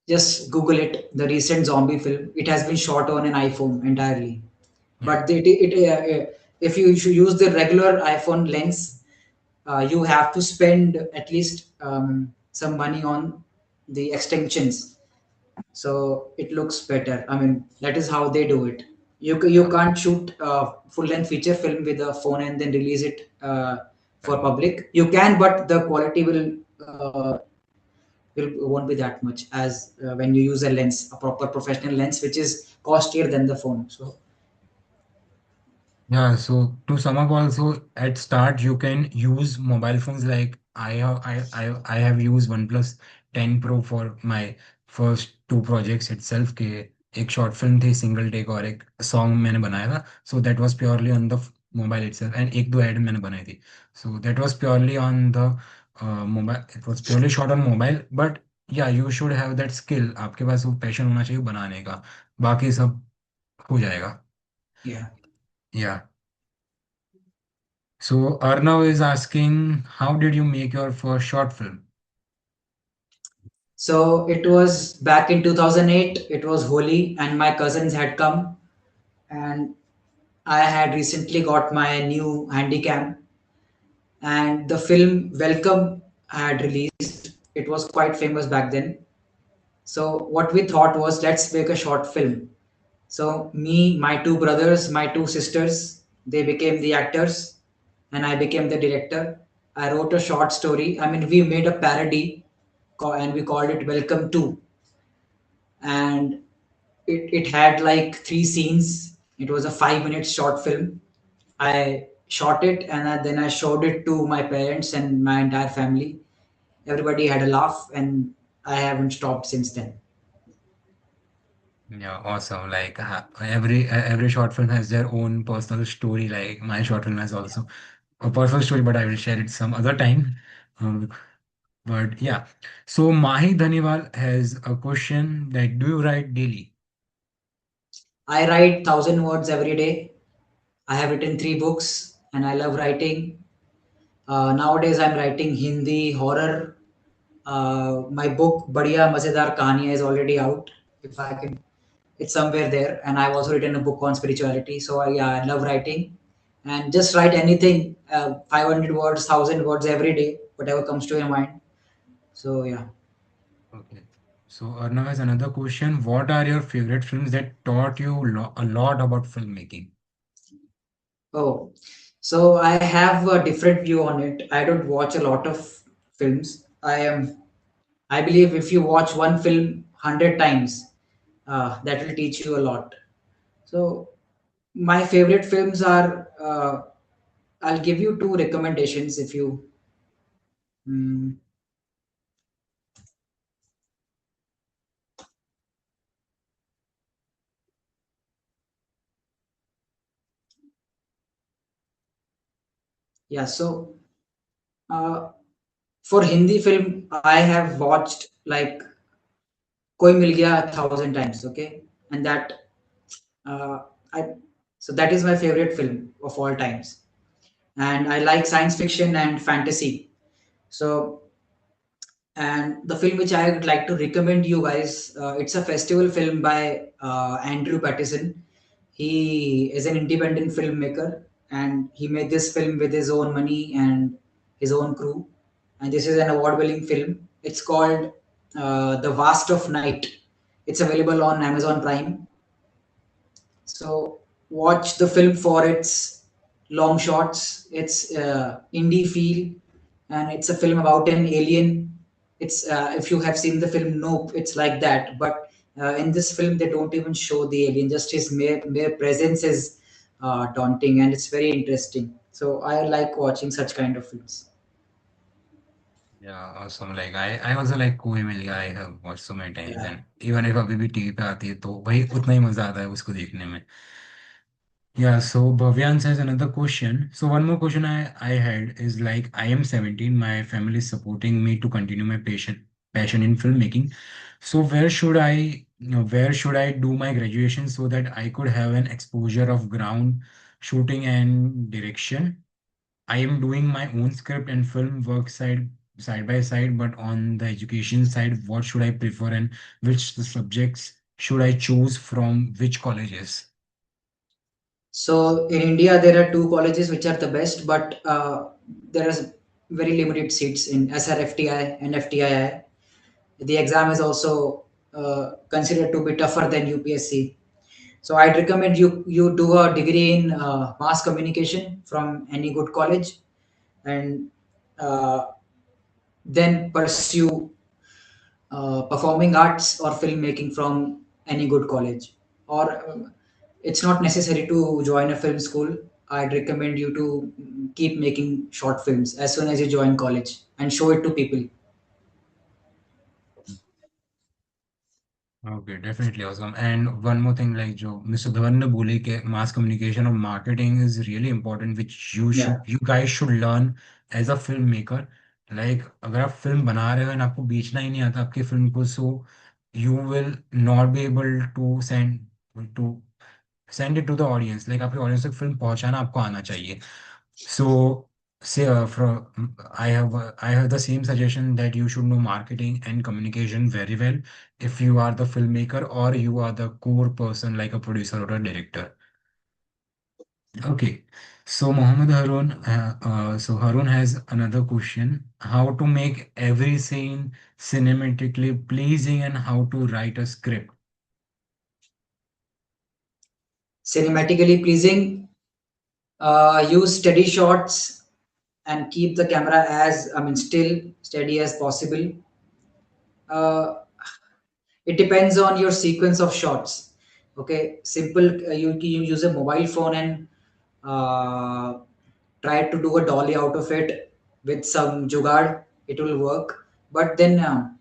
just Google it. The recent zombie film. It has been shot on an iPhone entirely. Yeah. But if you should use the regular iPhone lens, you have to spend at least some money on the extensions, so it looks better. I mean, that is how they do it. You can't shoot a full length feature film with a phone and then release it for public. You can, but the quality will won't be that much as when you use a lens, a proper professional lens, which is costlier than the phone. So Yeah, so to sum up also at start you can use mobile phones like I have used OnePlus 10 Pro for my first two projects itself के एक short film थी single take और एक song मैंने बनाया था so that was purely on the mobile itself and एक दो ad मैंने बनाई थी so that was purely on the mobile, it was purely shot on mobile but yeah you should have that skill, आपके पास वो passion होना चाहिए बनाने का, बाकी सब हो जाएगा. yeah. Yeah. So Arnav is asking, how did you make your first short film? So it was back in 2008. It was Holi, and my cousins had come, and I had recently got my new handycam, and the film Welcome had released. It was quite famous back then. So what we thought was, let's make a short film. So me, my two brothers, my two sisters, they became the actors, and I became the director. I wrote a short story. I mean, we made a parody, and we called it Welcome to, and it had like three scenes. It was a 5 minute short film. I shot it, and then I showed it to my parents and my entire family. Everybody had a laugh, and I haven't stopped since then. Yeah, awesome. Like every short film has their own personal story. Like my short film has also a personal story, but I will share it some other time. Um, but yeah, so Mahi Dhaniwal has a question that do you write daily? I write 1,000 words every day. I have written three books, and I love writing. Nowadays, I'm writing Hindi horror. My book Badhiya Mazedar Kahaniyan is already out. If I can, it's somewhere there. And I've also written a book on spirituality. So yeah, I love writing, and just write anything. 500 words, 1,000 words every day, whatever comes to your mind. So yeah. Okay. So Arnav has another question. What are your favorite films that taught you a lot about filmmaking? Oh, so I have a different view on it. I don't watch a lot of films. I believe if you watch one film 100 times, that will teach you a lot. So my favorite films are. I'll give you two recommendations if you. Mm, yeah. So uh, for Hindi film, I have watched like Koi Mil Gaya 1,000 times. Okay, and that uh, I. So that is my favorite film of all times, and I like science fiction and fantasy. So, and the film which I would like to recommend you guys, it's a festival film by Andrew Pattison. He is an independent filmmaker, and he made this film with his own money and his own crew. And this is an award-winning film. It's called The Vast of Night. It's available on Amazon Prime. So watch the film for its long shots, its indie feel, and it's a film about an alien. It's if you have seen the film Nope, it's like that. But in this film, they don't even show the alien; just his mere presence is daunting, and it's very interesting. So I like watching such kind of films. Yeah, awesome. Like I also like कोई मिल गया. I have watched so many times, Yeah. and even if अभी भी TV पे आती है तो भाई उतना ही मजा आता है उसको देखने में. Yeah, so Bhavyan says another question. So one more question I had is like I am 17, my family is supporting me to continue my passion in filmmaking. So where should I do my graduation so that I could have an exposure of ground shooting and direction? I am doing my own script and film work side by side, but on the education side, what should I prefer and which the subjects should I choose from which colleges? So in India, there are two colleges which are the best, but there is very limited seats in SRFTI and FTII. The exam is also considered to be tougher than UPSC. So I'd recommend you do a degree in mass communication from any good college, and uh, then pursue performing arts or filmmaking from any good college. Or it's not necessary to join a film school. I'd recommend you to keep making short films as soon as you join college and show it to people. Okay, definitely awesome. And one more thing, like जो Mr. Dhawan ने बोले कि mass communication और marketing is really important, which Yeah. you guys should learn as a filmmaker. Like अगर आप film बना रहे हो और आपको बेचना ही नहीं आता आपकी फिल्म को, so you will not be able to send it to the audience. Like आपके audience तक फिल्म पहुंचाना आपको आना चाहिए. So say I have the same suggestion that you should know marketing and communication very well if you are the filmmaker or you are the core person like a producer or a director. Okay, so Harun has another question: how to make every scene cinematically pleasing and how to write a script. Cinematically pleasing, use steady shots and keep the camera as, I mean, still steady as possible. Uh, it depends on your sequence of shots. Okay, simple. You use a mobile phone and uh, try to do a dolly out of it with some jugaad. It will work, but then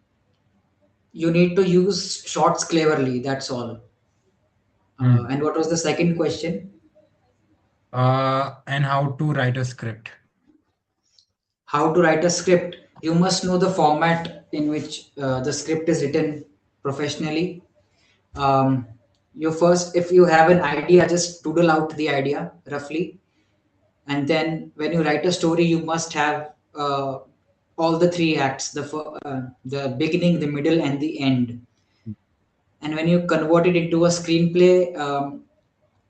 you need to use shots cleverly. That's all. Hmm. And what was the second question? And how to write a script. How to write a script? You must know the format in which the script is written professionally. um, you first, if you have an idea, just doodle out the idea roughly, and then when you write a story you must have all the three acts, the beginning, the middle, and the end. And when you convert it into a screenplay,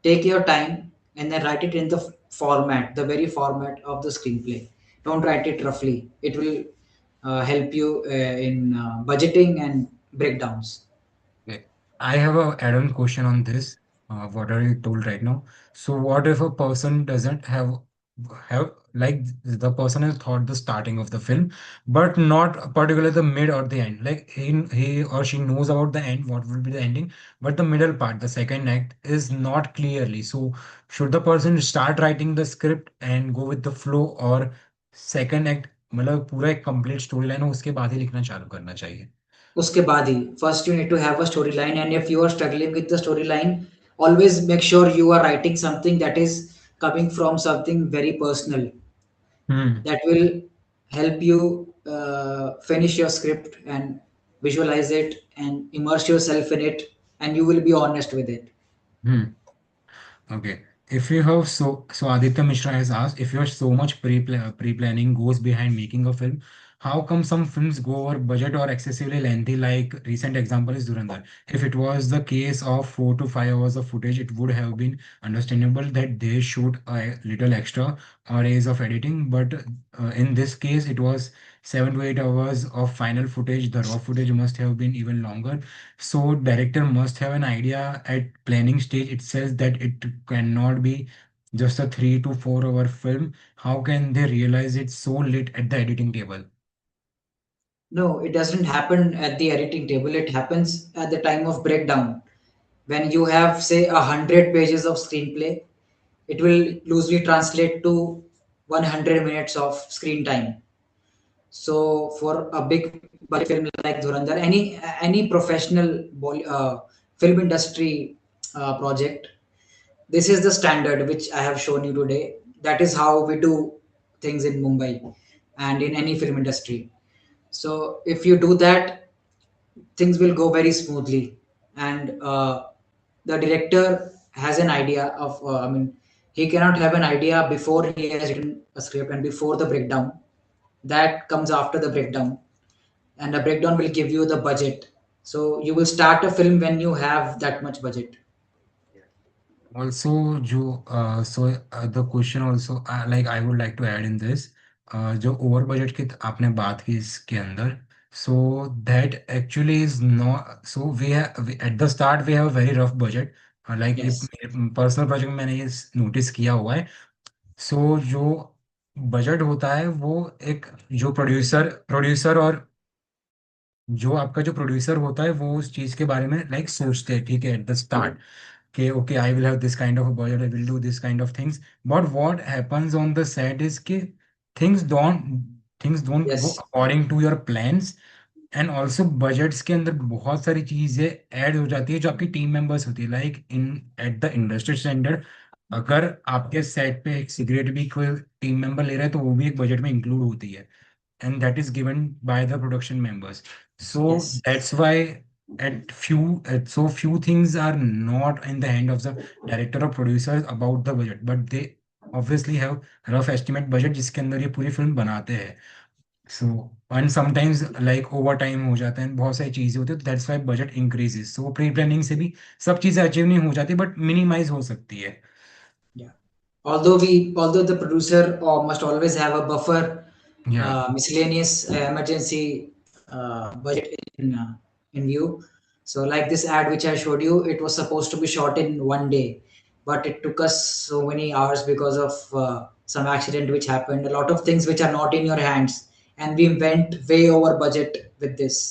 take your time and then write it in the format, the very format of the screenplay. Don't write it roughly. It will help you in budgeting and breakdowns. Okay. I have a add-on question on this. What are you told right now? So what if a person doesn't have like the person has thought the starting of the film, but not particularly the mid or the end. Like he or she knows about the end, what will be the ending, but the middle part, the second act, is not clearly. So should the person start writing the script and go with the flow, or second act मतलब पूरा एक complete story line हो उसके बाद ही लिखना चालू करना चाहिए? उसके बाद ही, first you need to have a storyline, and if you are struggling with the storyline, always make sure you are writing something that is coming from something very personal, Hmm. that will help you finish your script and visualize it and immerse yourself in it, and you will be honest with it. Hmm. Okay. If you have so Aditya Mishra has asked if you have so much pre-planning goes behind making a film, how come some films go over budget or excessively lengthy? Like recent example is Durandar. If it was the case of 4 to 5 hours of footage, it would have been understandable that they shoot a little extra or days of editing. But in this case, it was 7 to 8 hours of final footage. The raw footage must have been even longer, so director must have an idea at planning stage itself that it cannot be just a 3 to 4 hour film. How can they realize it so late at the editing table? No, it doesn't happen at the editing table. It happens at the time of breakdown. When you have, say, 100 pages of screenplay, it will loosely translate to 100 minutes of screen time. So for a big budget film like Dhurandhar, any professional film industry project, this is the standard which I have shown you today. That is how we do things in Mumbai and in any film industry. So if you do that, things will go very smoothly, and the director has an idea of. I mean, he cannot have an idea before he has written a script and before the breakdown. That comes after the breakdown, and the breakdown will give you the budget. So you will start a film when you have that much budget. Also, the question also like I would like to add in this, जो over budget की आपने बात की इसके अंदर, so that actually is not, so at the start we have a very rough budget, like Yes. Personal project में मैंने ये नोटिस किया हुआ है. सो जो बजट होता है वो एक जो प्रोड्यूसर और जो आपका जो प्रोड्यूसर होता है वो उस चीज के बारे में लाइक सोचते हैं, ठीक है, एट द स्टार्ट कि okay, I will have this kind of a budget, I will do this kind of things. But what happens on the set is कि things don't things don't go Yes. according to your plans. And also budgets के अंदर बहुत सारी चीजें add हो जाती है जो आपकी टीम मेंबर्स होती है, like in at the industry standard, अगर आपके सेट पे एक सिगरेट भी कोई टीम मेंबर ले रहा है तो वो भी एक बजट में इंक्लूड होती है, and that is given by the production members. So Yes. that's why so few things are not in the hand of the director or producers about the budget, but they obviously have rough estimate budget जिसके अंदर ये पूरी film बनाते हैं। So and sometimes like over time हो जाता है and बहुत सारी चीज़ें होती है, तो that's why budget increases. So pre planning से भी सब चीज़ें अचीव नहीं हो जाती बट मिनिमाइज हो सकती है। Yeah. Although the producer must always have a buffer, या miscellaneous emergency budget in view. So, like this ad which I showed you, it was supposed to be shot in one day, but it took us so many hours because of some accident which happened. A lot of things which are not in your hands, and we went way over budget with this.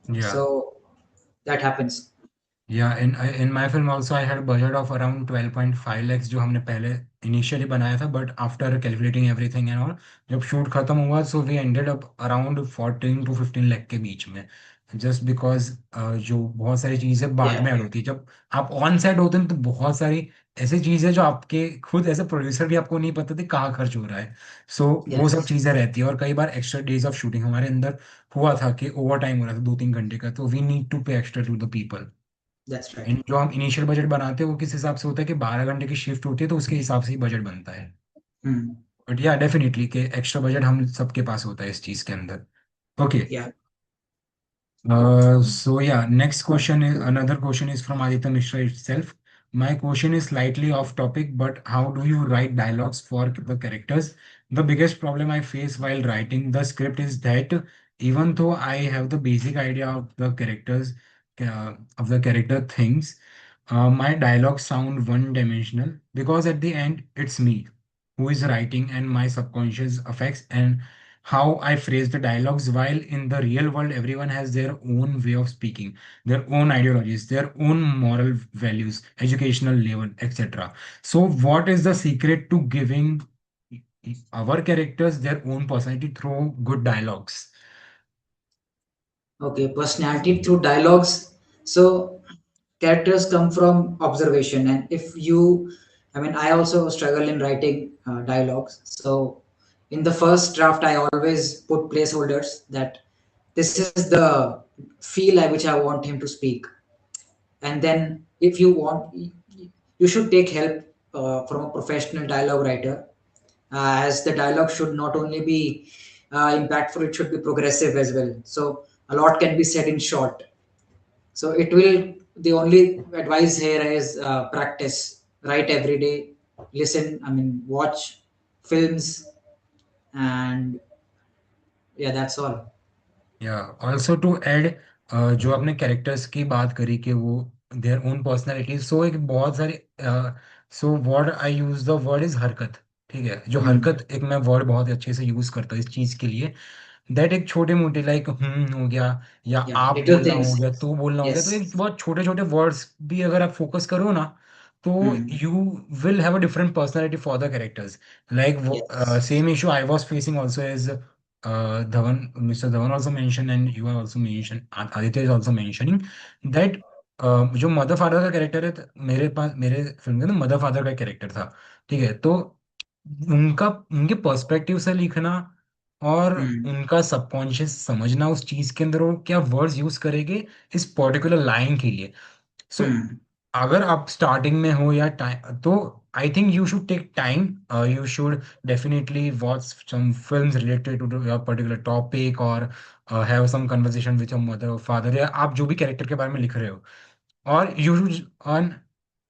या So that happens. Yeah in my film also I had budget of around 12.5 lakhs जो हमने पहले initially बनाया था, but after calculating everything and all जब shoot खत्म हुआ so we ended up around 14 to 15 lakh के बीच में। जस्ट बिकॉज जो बहुत सारी चीज़ें बाद Yeah. में ऐड होती है जब आप ऑन सेट होते हैं, तो बहुत सारी ऐसी चीज़ें जो आपके खुद एज ए प्रोड्यूसर भी आपको नहीं पता थी कहाँ खर्च हो रहा है। सो वो सब Yes, चीज़ें रहती है, और कई बार एक्स्ट्रा डेज ऑफ शूटिंग हमारे अंदर हुआ था कि ओवर टाइम हो रहा था 2-3 घंटे का, तो we need to pay extra to the people. that's right. And जो हम इनिशियल बजट बनाते हैं वो किस हिसाब से होता है कि 12 घंटे की शिफ्ट होती है, तो उसके हिसाब से ही बजट बनता है। Hmm. बट या डेफिनेटली कि एक्स्ट्रा बजट हम सबके पास होता है इस चीज़ के अंदर। Okay. Yeah. So yeah, next question is another question is from Aditya Mishra itself. My question is slightly off topic, but how do you write dialogues for the characters? The biggest problem I face while writing the script is that even though I have the basic idea of the characters, of the character things, my dialogues sound one-dimensional because at the end it's me who is writing and my subconscious affects and how I phrase the dialogues, while in the real world, everyone has their own way of speaking, their own ideologies, their own moral values, educational level, etc. So, what is the secret to giving our characters their own personality through good dialogues? Okay, personality through dialogues. So characters come from observation, and if you, I mean, I also struggle in writing dialogues. So in the first draft, I always put placeholders that this is the feel which I want him to speak, and then if you want, you should take help from a professional dialogue writer, as the dialogue should not only be impactful, it should be progressive as well. So a lot can be said in short. So it will. The only advice here is practice. Write every day. Listen. I mean, watch films, and yeah, that's all. या also to add, जो आपने characters की बात करी कि वो their own personality, सो एक बहुत सारी, so word I use the word is हरकत। ठीक है, जो Hmm. हरकत एक मैं वर्ड बहुत अच्छे से यूज करता हूँ इस चीज के लिए। दैट एक छोटे मोटे लाइक हो गया, या Yeah, आप little बोलना हो things. गया, तू बोलना हो गया, तो Yes. एक बहुत छोटे छोटे वर्ड्स भी अगर आप फोकस करो ना, तो Hmm. You will have a different personality for the characters. Like Yes. Same issue I was facing also is Dhawan, Mr. Dhawan also mentioned, and you are also mentioned, Aditya is also mentioning that जो mother father का character है, मेरे पास मेरे film के ना mother father का character था। ठीक है, तो उनका उनके पर्सपेक्टिव से लिखना और Hmm. उनका सबकॉन्शियस समझना उस चीज के अंदर वो क्या वर्ड्स यूज करेंगे इस पर्टिकुलर लाइन के लिए। सो Hmm. अगर आप स्टार्टिंग में हो या टाइम, तो I think you should take time, you should definitely watch some films related to your particular topic, और have some conversation with your mother और फादर, या आप जो भी कैरेक्टर के बारे में लिख रहे हो, और you should earn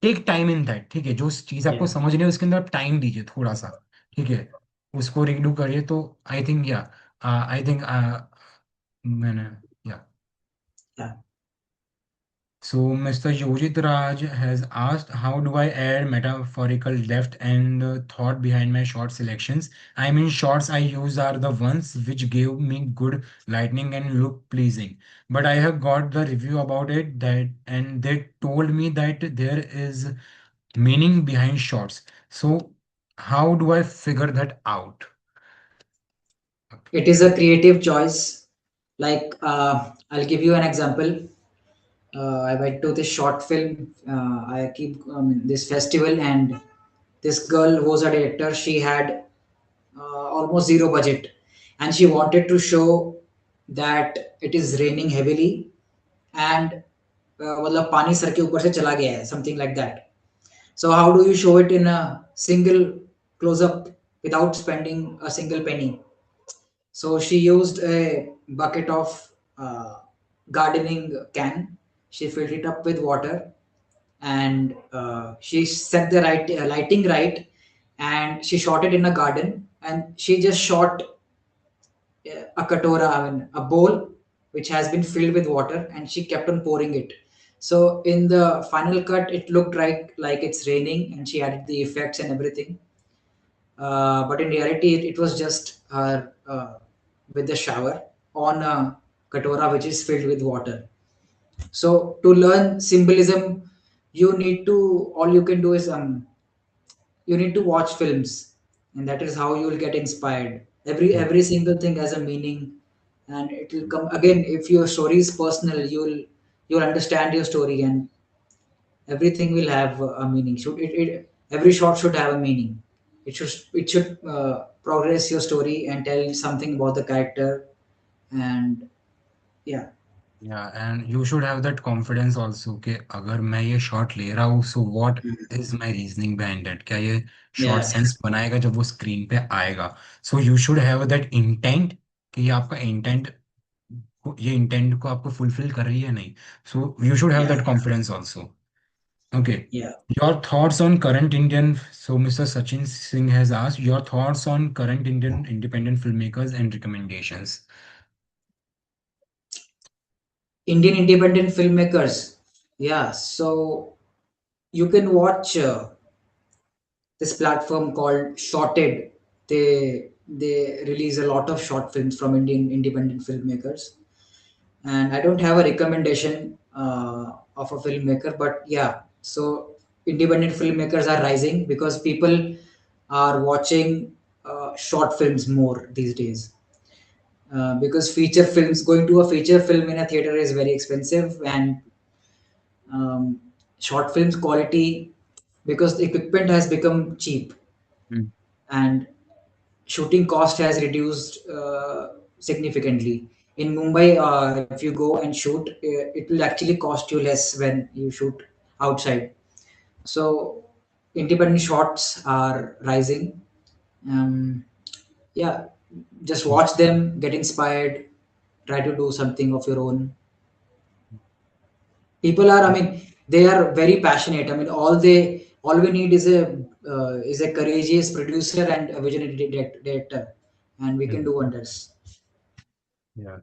take time in that. ठीक है, जो चीज़ आपको Yeah. समझ नहीं है उसके अंदर आप टाइम दीजिए थोड़ा सा। ठीक है, उसको रीडू करिए, तो आई थिंक या आई थिंक मैंने या Yeah. So, Mr. Yojit Raj has asked, how do I add metaphorical depth and thought behind my short selections? I mean, shots I use are the ones which gave me good lighting and look pleasing. But I have got the review about it that, and they told me that there is meaning behind shots. So, how do I figure that out? It is a creative choice. Like I'll give you an example. I went to this short film. I keep this festival, and this girl who was a director. She had almost zero budget, and she wanted to show that it is raining heavily, and मतलब पानी sir के ऊपर से चला गया है, something like that. So how do you show it in a single close up without spending a single penny. So she used a bucket of gardening can. She filled it up with water, and she set the right lighting right, and she shot it in a garden. And she just shot a katora, I mean, a bowl which has been filled with water, and she kept on pouring it. So in the final cut, it looked like it's raining, and she added the effects and everything. But in reality, it was just her with the shower on a katora which is filled with water. So to learn symbolism, you need to all you can do is you need to watch films, and that is how you will get inspired. Every single thing has a meaning, and it will come again. If your story is personal, you'll understand your story, and everything will have a meaning. Every shot should have a meaning. It should progress your story and tell something about the character. And yeah. Yeah, and you should have that confidence also कि अगर मैं ये shot ले रहा हूँ, so what is my reasoning behind that? क्या ये shot Yeah. Sense बनाएगा जब वो स्क्रीन पे आएगा? So you should have that intent कि ये आपका इंटेंट, ये इंटेंट को आपको फुलफिल कर रही है नहीं. So you should have Yeah. that confidence also. Okay. Yeah. Your thoughts on current Indian, so Mr. Sachin Singh has asked your thoughts on current Indian independent filmmakers and recommendations. Indian independent filmmakers. Yeah. So you can watch this platform called Shorted. They release a lot of short films from Indian independent filmmakers, and I don't have a recommendation of a filmmaker, but yeah. So independent filmmakers are rising because people are watching short films more these days. Because feature films, going to a feature film in a theater is very expensive, and um, short films quality, because the equipment has become cheap, Mm. and shooting cost has reduced significantly. In Mumbai, if you go and shoot, it will actually cost you less when you shoot outside. So independent shots are rising. Um, yeah, just watch them, get inspired, try to do something of your own. People are, I mean, they are very passionate. I mean, all we need is a courageous producer and a visionary director, and we Yeah. can do wonders. Yeah.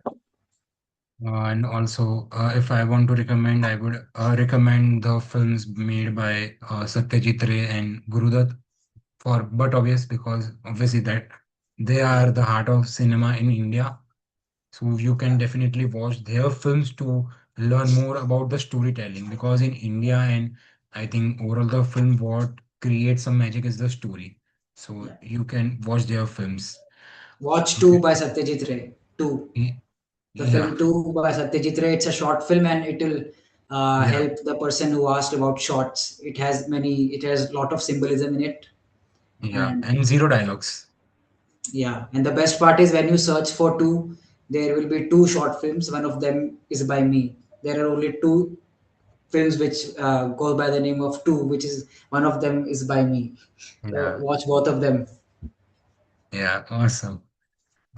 And also, if I want to recommend, I would recommend the films made by Satyajit Ray and Gurudutt, for but obvious because obviously that they are the heart of cinema in India. So you can definitely watch their films to learn more about the storytelling, because in India and I think overall the film what creates some magic is the story. So Yeah. you can watch their films. Watch Okay. 2 by Satyajit Ray. 2. The Yeah, film 2 by Satyajit Ray. It's a short film, and it will yeah, help the person who asked about shorts. It has a lot of symbolism in it. yeah, And and zero dialogues. yeah, and the best part is when you search for 2, there will be 2 short films. One of them is by me. There are only 2 films which go by the name of 2, which is one of them is by me. So Yeah, watch both of them. yeah, awesome.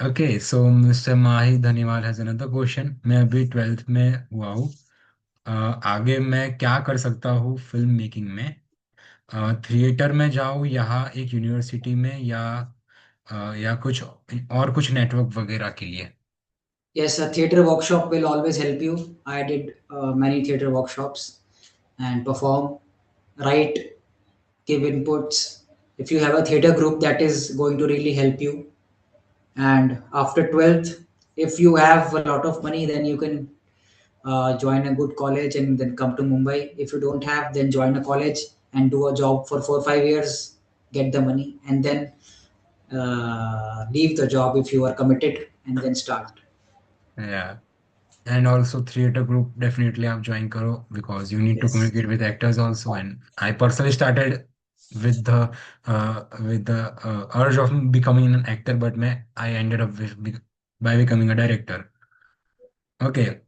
Okay, so Mr. Mahi Dhaniwal has another question. मैं अभी 12th में हुआ हूँ. आगे मैं क्या कर सकता हूँ फिल्म मेकिंग में? थिएटर में जाऊँ, यहाँ एक यूनिवर्सिटी में, या कुछ और कुछ नेटवर्क वगैरह के लिए? Yes, a theater workshop will always help you. I did many theater workshops and perform, write, give inputs. If you have a theater group, that is going to really help you. And after 12th, if you have a lot of money, then you can join a good college and then come to Mumbai. If you don't have, then join a college and do a job for 4 or 5 years, get the money, and then leave the job if you are committed, and then start. Yeah. And also theater group definitely आप join करो, because you need to Yes. communicate with actors also. And I personally started with the urge of becoming an actor, but I ended up by becoming a director. Okay.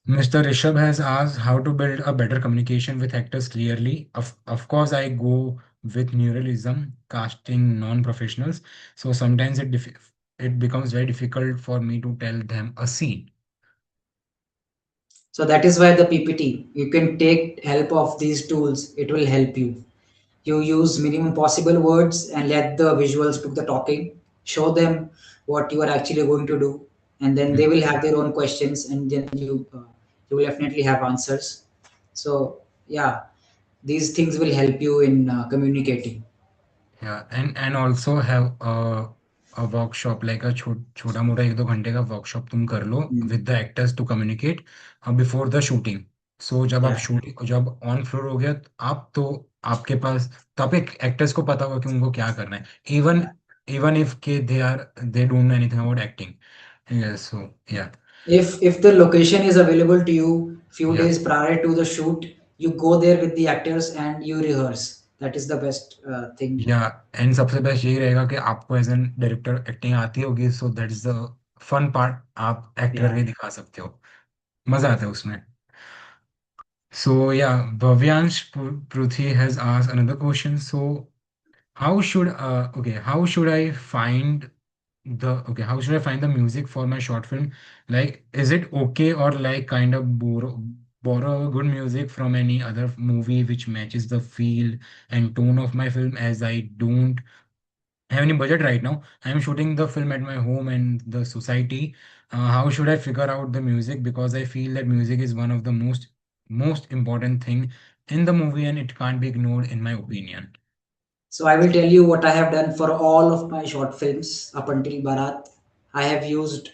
Mr. Rishabh has asked how to build a better communication with actors clearly. Of course, I go with neuralism, casting non-professionals. So sometimes it becomes very difficult for me to tell them a scene. So that is why the PPT, you can take help of these tools. It will help you. You use minimum possible words and let the visuals do the talking. Show them what you are actually going to do, and then they Mm. will have their own questions, and then you will definitely have answers. So yeah, these things will help you in communicating. Yeah, and also have a workshop like a छोटा मोटा 1-2 घंटे का workshop तुम कर लो Mm. With the actors to communicate before the shooting. So जब आप Yeah. Shooting जब ऑन फ्लोर हो गया आप तो आपके पास तो आप एक एक्टर्स को पता होगा कि उनको क्या करना है. इवन इवन इफ के they don't know anything about acting. So yeah. If the location is available to you few या. days prior to the shoot, you go there with the actors and you rehearse. That is the best thing. या and सबसे best यही रहेगा कि आपको as an director acting आती होगी, so that is the fun part. आप act Yeah. करके दिखा सकते हो, मजा आता है उसमें. So yeah, Bhavyansh Pruthi has asked another question. So how should I find how should I find the music for my short film? Like, is it okay or like kind of borrow good music from any other movie which matches the feel and tone of my film, as I don't have any budget right now. I'm shooting the film at my home and the society. How should I figure out the music? Because I feel that music is one of the most important thing in the movie, and it can't be ignored, in my opinion. So I will tell you what I have done for all of my short films up until Bharat. I have used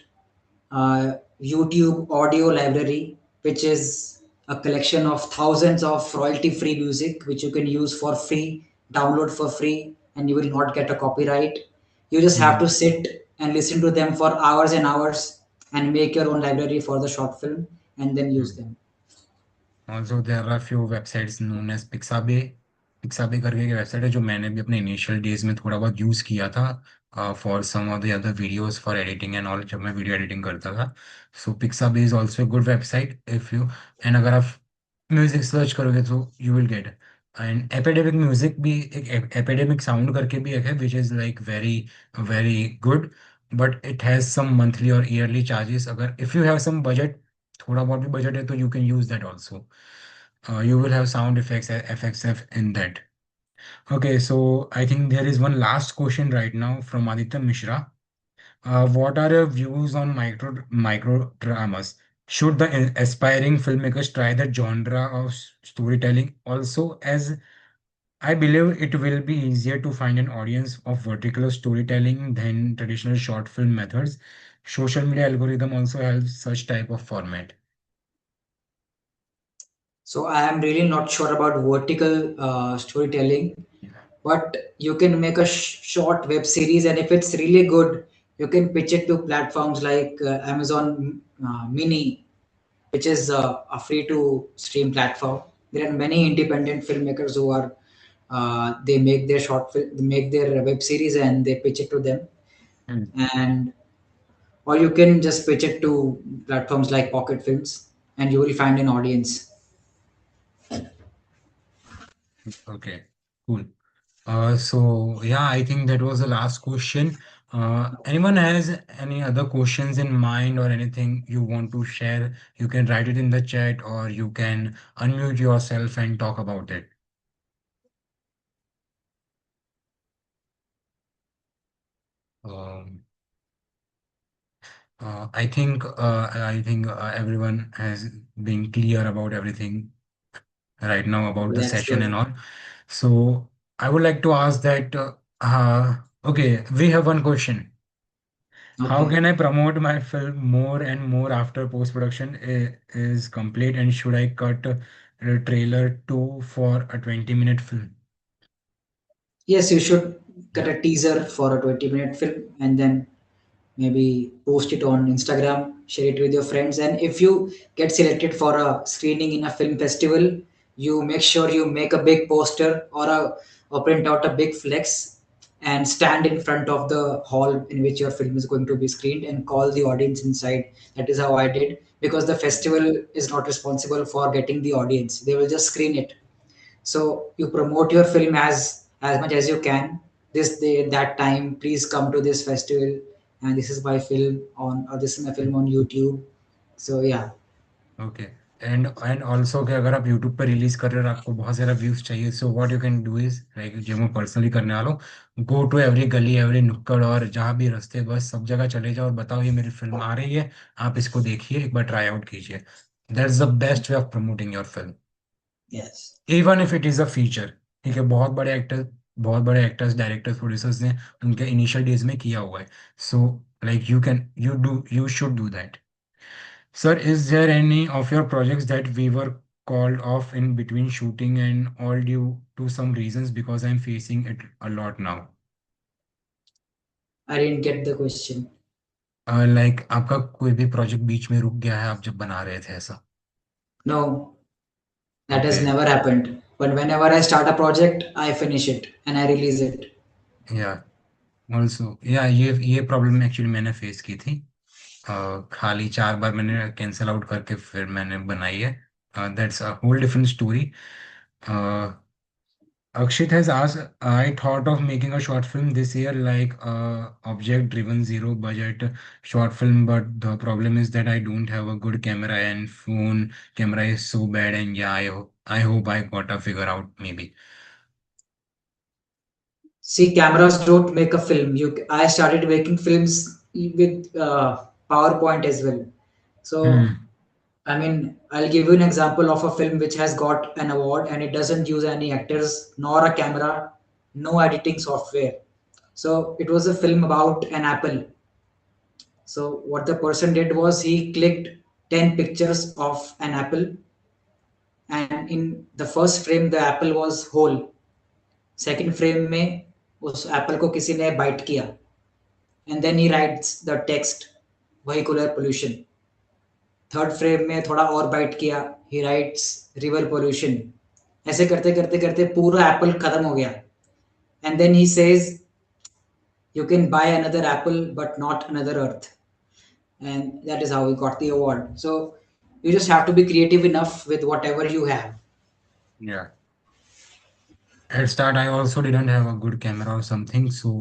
uh, YouTube audio library, which is a collection of thousands of royalty-free music, which you can use for free, download for free, and you will not get a copyright. You just have Yeah. to sit and listen to them for hours and hours and make your own library for the short film and then use them. Also, there are few websites known as Pixabay. Pixabay करके एक website है जो मैंने भी अपने initial days में थोड़ा बहुत यूज़ किया था for some of the other videos for editing and all, जब मैं वीडियो एडिटिंग करता था. So Pixabay is also good website if you and अगर आप म्यूजिक सर्च करोगे तो you will get. And Epidemic Music भी एक एपिडेमिक साउंड करके भी एक है which is like very very good. But it has some monthly और ईयरली चार्जेस. अगर if you have some budget, थोड़ा बहुत भी बजट है, तो you can use that also. You will have sound effects, FXF in that. Okay, so I think there is one last question right now from Aditya Mishra. What are your views on micro dramas? Should the aspiring filmmakers try the genre of storytelling also, as I believe it will be easier to find an audience of vertical storytelling than traditional short film methods. Social media algorithm also helps such type of format. So I am really not sure about vertical storytelling, but you can make a short web series, and if it's really good, you can pitch it to platforms like Amazon Mini, which is a free to stream platform. There are many independent filmmakers who are they make their they make their web series and they pitch it to them, Hmm. and or you can just pitch it to platforms like Pocket Films, and you will find an audience. Okay, cool. So yeah, I think that was the last question. Anyone has any other questions in mind or anything you want to share? You can write it in the chat or you can unmute yourself and talk about it. Um, I think everyone has been clear about everything right now about the That's session and good. all. So I would like to ask that. Okay, we have one question. How Okay. can I promote my film more and more after post-production is complete? And should I cut a trailer too for a 20-minute film? Yes, you should cut Yeah. a teaser for a 20-minute film and then maybe post it on Instagram, share it with your friends. And if you get selected for a screening in a film festival, you make sure you make a big poster or print out a big flex and stand in front of the hall in which your film is going to be screened and call the audience inside. That is how I did, because the festival is not responsible for getting the audience. They will just screen it. So you promote your film as as much as you can. This day, that time, please come to this festival, and this is my film on, or this is my film on YouTube. So yeah, okay. And also कि अगर आप YouTube पर release कर रहे हो और आपको बहुत सारा व्यूज चाहिए, so what you can do is like, जो मैं पर्सनली करने वाला हूँ, गो टू एवरी गली, एवरी नुक्कड़, और जहाँ भी रास्ते बस सब जगह चले जाओ और बताओ ये मेरी फिल्म आ रही है, आप इसको देखिए, एक बार ट्राई आउट कीजिए। That's the best way of promoting your film, yes. Even if it is a feature. ठीक है, बहुत बड़े एक्टर्स, डायरेक्टर्स, प्रोड्यूसर्स ने उनके इनिशियल डेज में किया हुआ है। So like you should do that. Sir, is there any of your projects that we were called off in between shooting and all due to some reasons, because I'm facing it a lot now? I didn't get the question. Like आपका कोई भी project बीच में रुक गया है आप जब बना रहे थे, ऐसा? No, that has Okay, never happened. But whenever I start a project, I finish it and I release it. या ऑल्सो या ये प्रॉब्लम एक्चुअली मैंने फेस की थी। खाली 4 बार मैंने कैंसिल आउट करके फिर मैंने बनाई है। That's a whole different story. Akshit has asked, I thought of making a short film this year, like object driven, zero budget short film, but the problem is that I don't have a good camera and phone camera is so bad. And yeah, I hope I got a figure out maybe. See, cameras don't make a film. I started making films with PowerPoint as well. So, Hmm. I mean, I'll give you an example of a film which has got an award and it doesn't use any actors nor a camera, no editing software. So, it was a film about an apple. So, what the person did was he clicked 10 pictures of an apple, and in the first frame, the apple was whole. Second frame में उस Apple को किसी ने bite किया, and then he writes the text vehicular pollution. Third frame में थोड़ा और bite किया, ही राइट्स रिवर पोल्यूशन. ऐसे करते करते करते पूरा एप्पल खत्म हो गया, and then he says you can buy another apple but not another earth, and that is how he got the award. So you just have to be creative enough with whatever you have. Yeah. At start, I also didn't have a good camera or something, so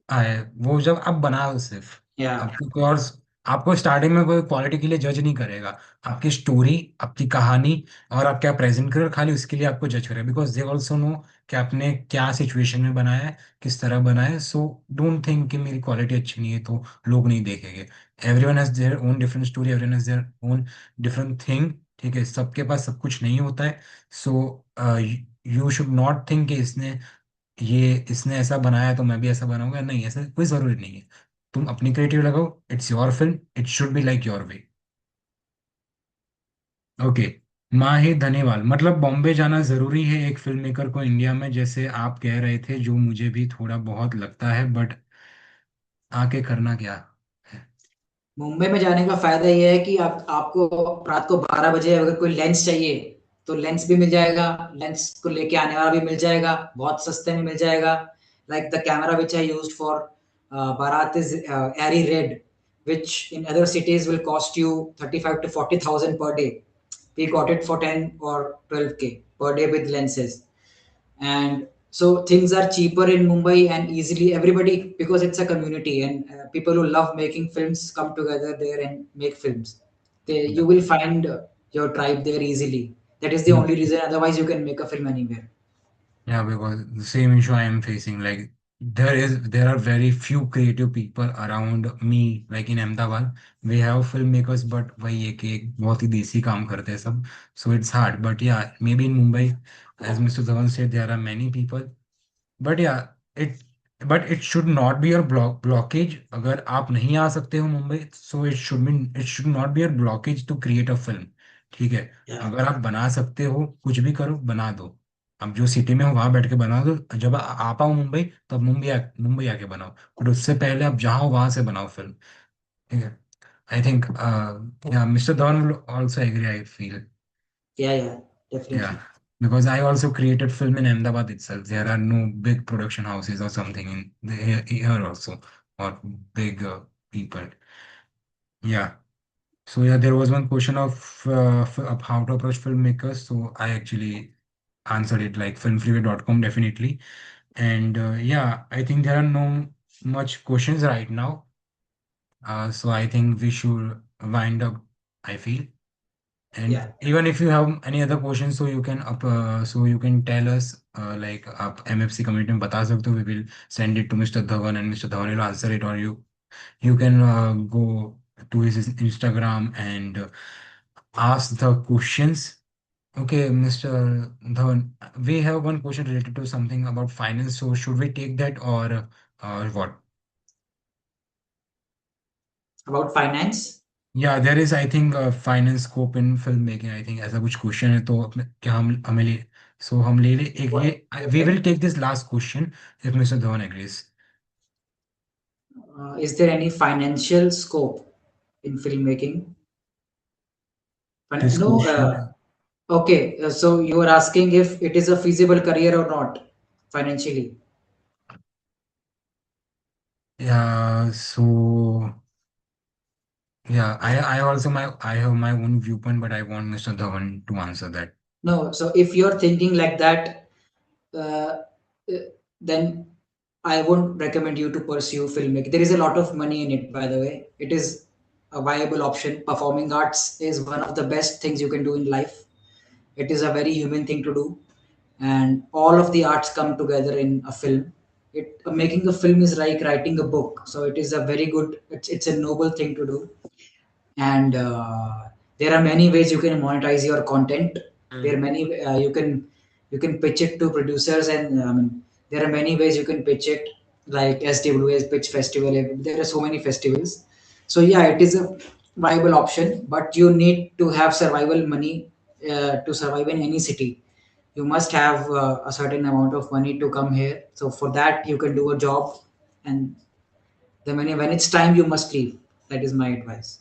वो जब आप बनाओ सिर्फ, Yeah, आपको और आपको starting में कोई क्वालिटी के लिए जज नहीं करेगा। आपकी स्टोरी, आपकी कहानी और आप क्या प्रेजेंट करो, खाली उसके लिए आपको जज करेगा, बिकॉज दे ऑल्सो नो कि आपने क्या सिचुएशन में बनाया है, किस तरह बनाया है। सो डोंट थिंक कि मेरी क्वालिटी अच्छी नहीं है तो लोग नहीं देखेंगे। Everyone has their own different story, everyone has their own different thing. ठीक है, सबके पास सब कुछ नहीं होता है। So you should not think कि इसने ऐसा बनाया तो मैं भी ऐसा बनाऊंगा, नहीं, ऐसा कोई जरूरी नहीं है। तुम अपनी क्रिएटिव लगाओ, it's your film, it should be like your way. Okay. Mahi Dhanewal, मतलब बॉम्बे जाना जरूरी है एक फिल्म मेकर को इंडिया में, जैसे आप कह रहे थे, जो मुझे भी थोड़ा बहुत लगता है, बट आके करना क्या है? मुंबई में जाने का फायदा ये है कि आपको रात को 12 बजे अगर कोई लेंस चाहिए तो लेंस भी मिल जाएगा, लेंस को लेके आने वाला भी मिल जाएगा, बहुत सस्ते में मिल जाएगा. Like the camera which I used for Baraat is ARRI Red, which in other cities will cost you 35 to 40,000 per day. We got it for 10 or 12K per day with lenses. And so things are cheaper in Mumbai, and easily everybody, because it's a community, and people who love making films come together there and make films. Yeah. You will find your tribe there easily. That is the only reason, otherwise you can make a film anywhere. Yeah, because the same issue I am facing. Like there are very few creative people around me. Like in Ahmedabad, we have filmmakers, but वही है कि एक बहुत ही देसी काम करते हैं सब. So it's hard. But yeah, maybe in Mumbai, as Mr. Dhawan said, there are many people. But yeah, it should not be your blockage. अगर आप नहीं आ सकते हो Mumbai, so it should not be your blockage to create a film. ठीक है, Yeah. अगर आप बना सकते हो, कुछ भी करो, बना दो। अब जो सिटी में हो वहां बैठ के बना दो, जब आ पाओ मुंबई, तब मुंबई आके बनाओ, बट उससे पहले आप जहाँ हो वहां से बनाओ फिल्म। ठीक है। I think mister Dhawan will also agree, I feel. Yeah, yeah, Yeah, definitely. because I also created film in Ahmedabad itself. There are no big production houses or something here also, or big people. Yeah. So yeah, there was one question of how to approach filmmakers. So I actually answered it, like filmfreeway.com definitely. And yeah, I think there are no much questions right now. So I think we should wind up, I feel. And Yeah. even if you have any other questions, so you can tell us, like आप MFC community में बता सकते हो. We will send it to Mr. Dhawan and Mr. Dhawan will answer it, or you can go to his Instagram and ask the questions. Okay, Mr. Dhawan, we have one question related to something about finance. So should we take that, or what? About finance. Yeah, there is, I think, finance scope in filmmaking. I think ऐसा कुछ question है, तो क्या हम हमें ले, सो हम ले ले एक ये. What? We will Okay. take this last question if Mr. Dhawan agrees. Is there any financial scope in filmmaking? This No. question, Okay. So you are asking if it is a feasible career or not financially. yeah. So yeah, I have my own viewpoint, but I want Mr. Dhawan to answer that. No. So if you're thinking like that, uh, uh, then I won't recommend you to pursue filmmaking. There is a lot of money in it, by the way. It is a viable option. Performing arts is one of the best things you can do in life. It is a very human thing to do, and all of the arts come together in a film. Making a film is like writing a book, so it is a very good. It's a noble thing to do, and there are many ways you can monetize your content. There are many you can pitch it to producers, and there are many ways you can pitch it, like SWS Pitch Festival. There are so many festivals. So yeah, it is a viable option, but you need to have survival money to survive in any city. You must have a certain amount of money to come here. So for that, you can do a job, and then when it's time, you must leave. That is my advice.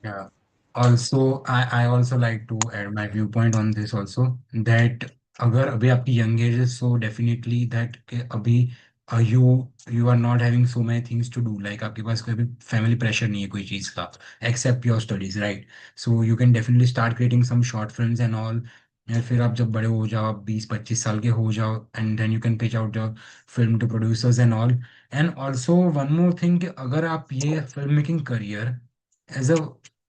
Yeah. Also, I also like to add my viewpoint on this also, that अगर अभी आपकी young age is, so definitely that कि अभी you are not having so many things to do, like आपके पास कोई भी family pressure नहीं है कोई चीज़ का except your studies, right? So you can definitely start creating some short films and all. और फिर आप जब बड़े हो जाओ, आप 20-25 साल के हो जाओ, and then you can pitch out your film to producers and all. And also one more thing, कि अगर आप ये फिल्म making career as a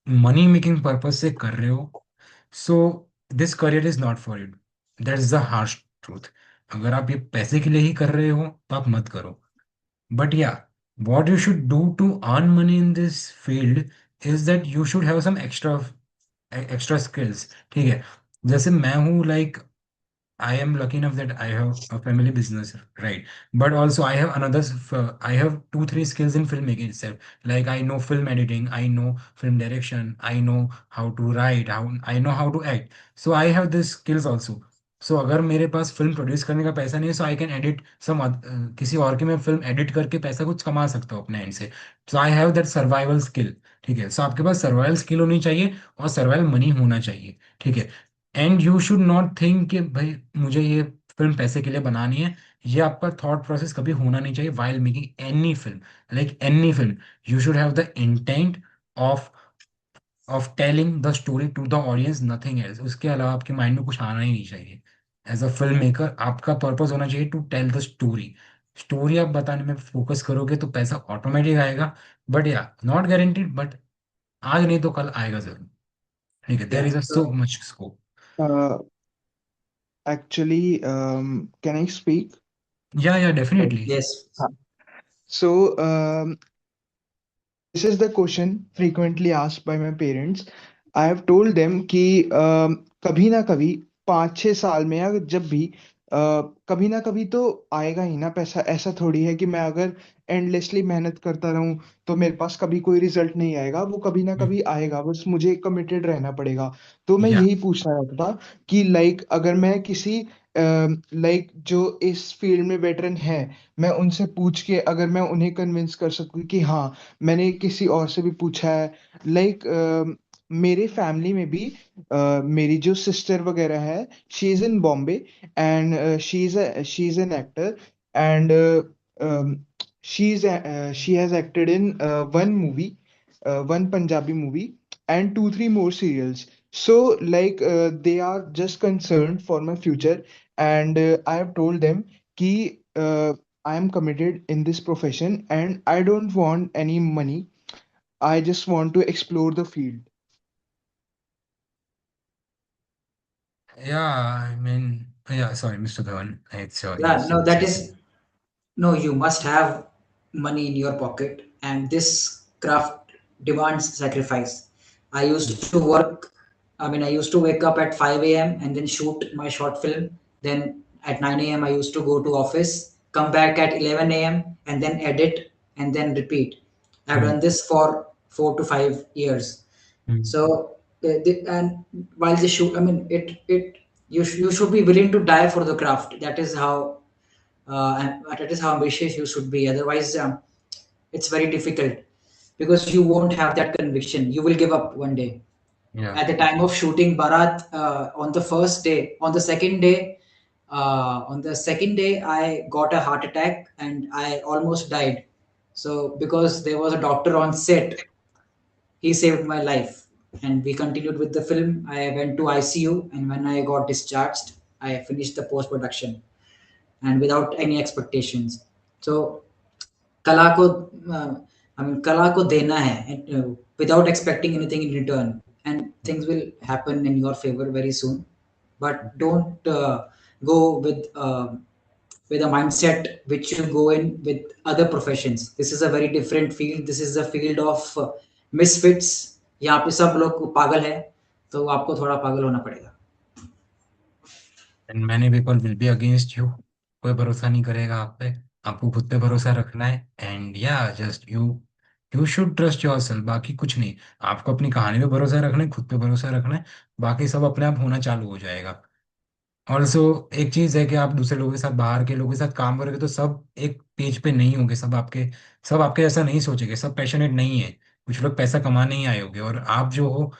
money making purpose से कर रहे हो, so this career is not for you. That is the harsh truth. अगर आप ये पैसे के लिए ही कर रहे हो तो आप मत करो. But yeah, what you should do to earn money in this field is that you should have some extra skills. ठीक है, जैसे मैं हूँ, like I am lucky enough that I have a family business, right? But also I have I have 2-3 skills in filmmaking itself. Like I know film editing, I know film direction, I know how to write, I know how to act. So I have these skills also. So अगर मेरे पास film produce करने का पैसा नहीं है, सो I can edit किसी और की मैं फिल्म एडिट करके पैसा कुछ कमा सकता हूँ अपने एंड से. So I have that survival skill. ठीक है, सो आपके पास सर्वाइवल स्किल होनी चाहिए और सर्वाइवल मनी होना चाहिए. ठीक है. And you should not think कि भाई मुझे ये फिल्म पैसे के लिए बनानी है. ये आपका थॉट प्रोसेस कभी होना नहीं चाहिए while making any film. Like any film, you should have the intent of telling the story to the audience, nothing else. उसके अलावा आपके माइंड में कुछ आना ही नहीं चाहिए. एज अ फिल्म मेकर आपका पर्पज होना चाहिए to tell the story. Story आप बताने में फोकस करोगे तो पैसा ऑटोमेटिक आएगा. बट या, नॉट गारंटीड, बट आज नहीं तो कल आएगा जरूर. ठीक है, there Yeah. Is a so much scope. Uh, Actually, can I speak? Yeah definitely. Yes. हाँ. So, this is the question frequently asked by my parents. I have told them कि कभी ना कभी 5-6 साल में या जब भी कभी ना कभी तो आएगा ही ना पैसा. ऐसा थोड़ी है कि मैं अगर एंडलेसली मेहनत करता रहूं तो मेरे पास कभी कोई रिजल्ट नहीं आएगा. वो कभी ना कभी आएगा, बस मुझे कमिटेड रहना पड़ेगा. तो मैं या यही पूछना चाहता था कि लाइक अगर मैं किसी लाइक जो इस फील्ड में वेटरन है, मैं उनसे पूछ के अगर मैं उन्हें कन्विंस कर सकूं कि हाँ, मैंने किसी और से भी पूछा है. लाइक मेरे फैमिली में भी मेरी जो सिस्टर वगैरह है, she is in Bombay and she is an actor and she has acted in one movie, one Punjabi movie and 2-3 more serials. So, like, they are just concerned for my future, and I have told them कि I am committed in this profession, and I don't want any money. I just want to explore the field. Yeah, I mean, yeah, sorry, Mr. Dhawan. It's you Yeah, no, said that something. is no, you must have money in your pocket, and this craft demands sacrifice. I used to work, I mean, I used to wake up at 5 a.m. and then shoot my short film. Then at 9 a.m., I used to go to office, come back at 11 a.m., and then edit and then repeat. I've Mm, done this for 4 to 5 years. mm, So, and while the shoot, I mean, you should be willing to die for the craft. That is how and that is how ambitious you should be. Otherwise, it's very difficult because you won't have that conviction. You will give up one day. yeah. At the time of shooting Barat, on the first day, on the second day, I got a heart attack and I almost died. So because there was a doctor on set, he saved my life, and we continued with the film. I went to ICU, and when I got discharged, I finished the post production and without any expectations. So कला को I mean कला को देना है without expecting anything in return, and things will happen in your favor very soon. But don't go with a mindset which you go in with other professions. This is a very different field. This is a field of misfits. यहाँ पे सब लोग पागल है, तो आपको थोड़ा पागल होना पड़ेगा. And many people will be against you. कोई भरोसा नहीं करेगा आप पे। आपको खुद पे भरोसा रखना है एंड या just you you should trust yourself, बाकी कुछ नहीं। आपको अपनी कहानी पे भरोसा रखना है, खुद पे भरोसा रखना है, बाकी सब अपने आप होना चालू हो जाएगा। ऑल्सो एक चीज है कि आप दूसरे लोगों के साथ, बाहर के लोगों के साथ काम करोगे तो सब एक पेज पे नहीं होंगे, सब आपके जैसा नहीं सोचेंगे, सब पैशनेट नहीं है। कुछ लोग पैसा कमाने ही आए होंगे और आप जो हो,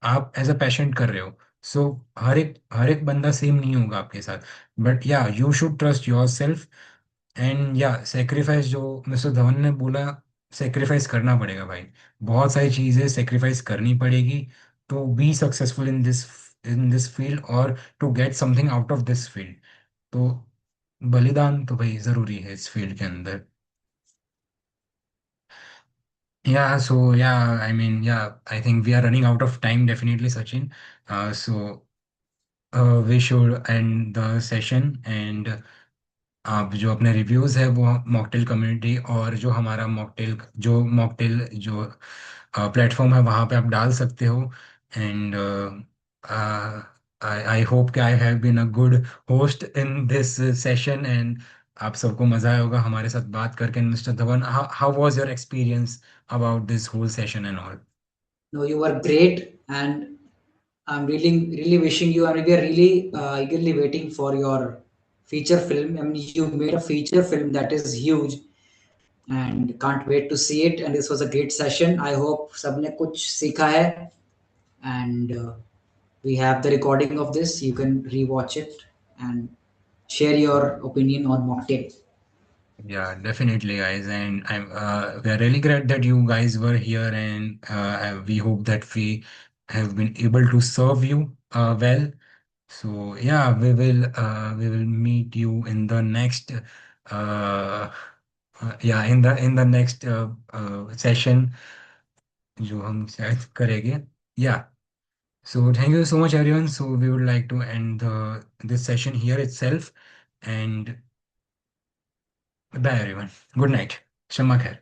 आप एज अ पेशेंट कर रहे हो। सो हर एक बंदा सेम नहीं होगा आपके साथ। बट या you should trust your self and या सेक्रीफाइस, जो मिस्टर धवन ने बोला, सेक्रीफाइस करना पड़ेगा भाई। बहुत सारी चीज़ें सेक्रीफाइस करनी पड़ेगी to be successful in this field और to get something out of this field. तो बलिदान तो भाई ज़रूरी है इस फील्ड के अंदर। Yeah, so yeah, I mean, yeah, I think we are running out of time, definitely, Sachin. So we should end the session and आप जो अपने रिव्यूज़ है वो मॉकटेल कम्युनिटी और जो हमारा मॉकटेल जो प्लेटफॉर्म है वहाँ पे आप डाल सकते हो। एंड आई आई होप कि I have been a good host in this session and आप सबको मज़ा आया होगा हमारे साथ बात करके। Mister Dhawan, how was your experience about this whole session and all? No, you were great, and I'm really wishing you, and we are really eagerly waiting for your feature film. I mean, you made a feature film that is huge, and can't wait to see it. And this was a great session. I hope सबने कुछ सीखा है, and we have the recording of this. You can rewatch it and share your opinion on mocktail. Yeah, definitely, guys, and we are really glad that you guys were here, and we hope that we have been able to serve you well. So yeah, we will meet you in the next yeah, in the next session जो हम शायद करेंगे। Yeah. So thank you so much, everyone. So we would like to end this session here itself, and bye, everyone. Good night. Shama khair.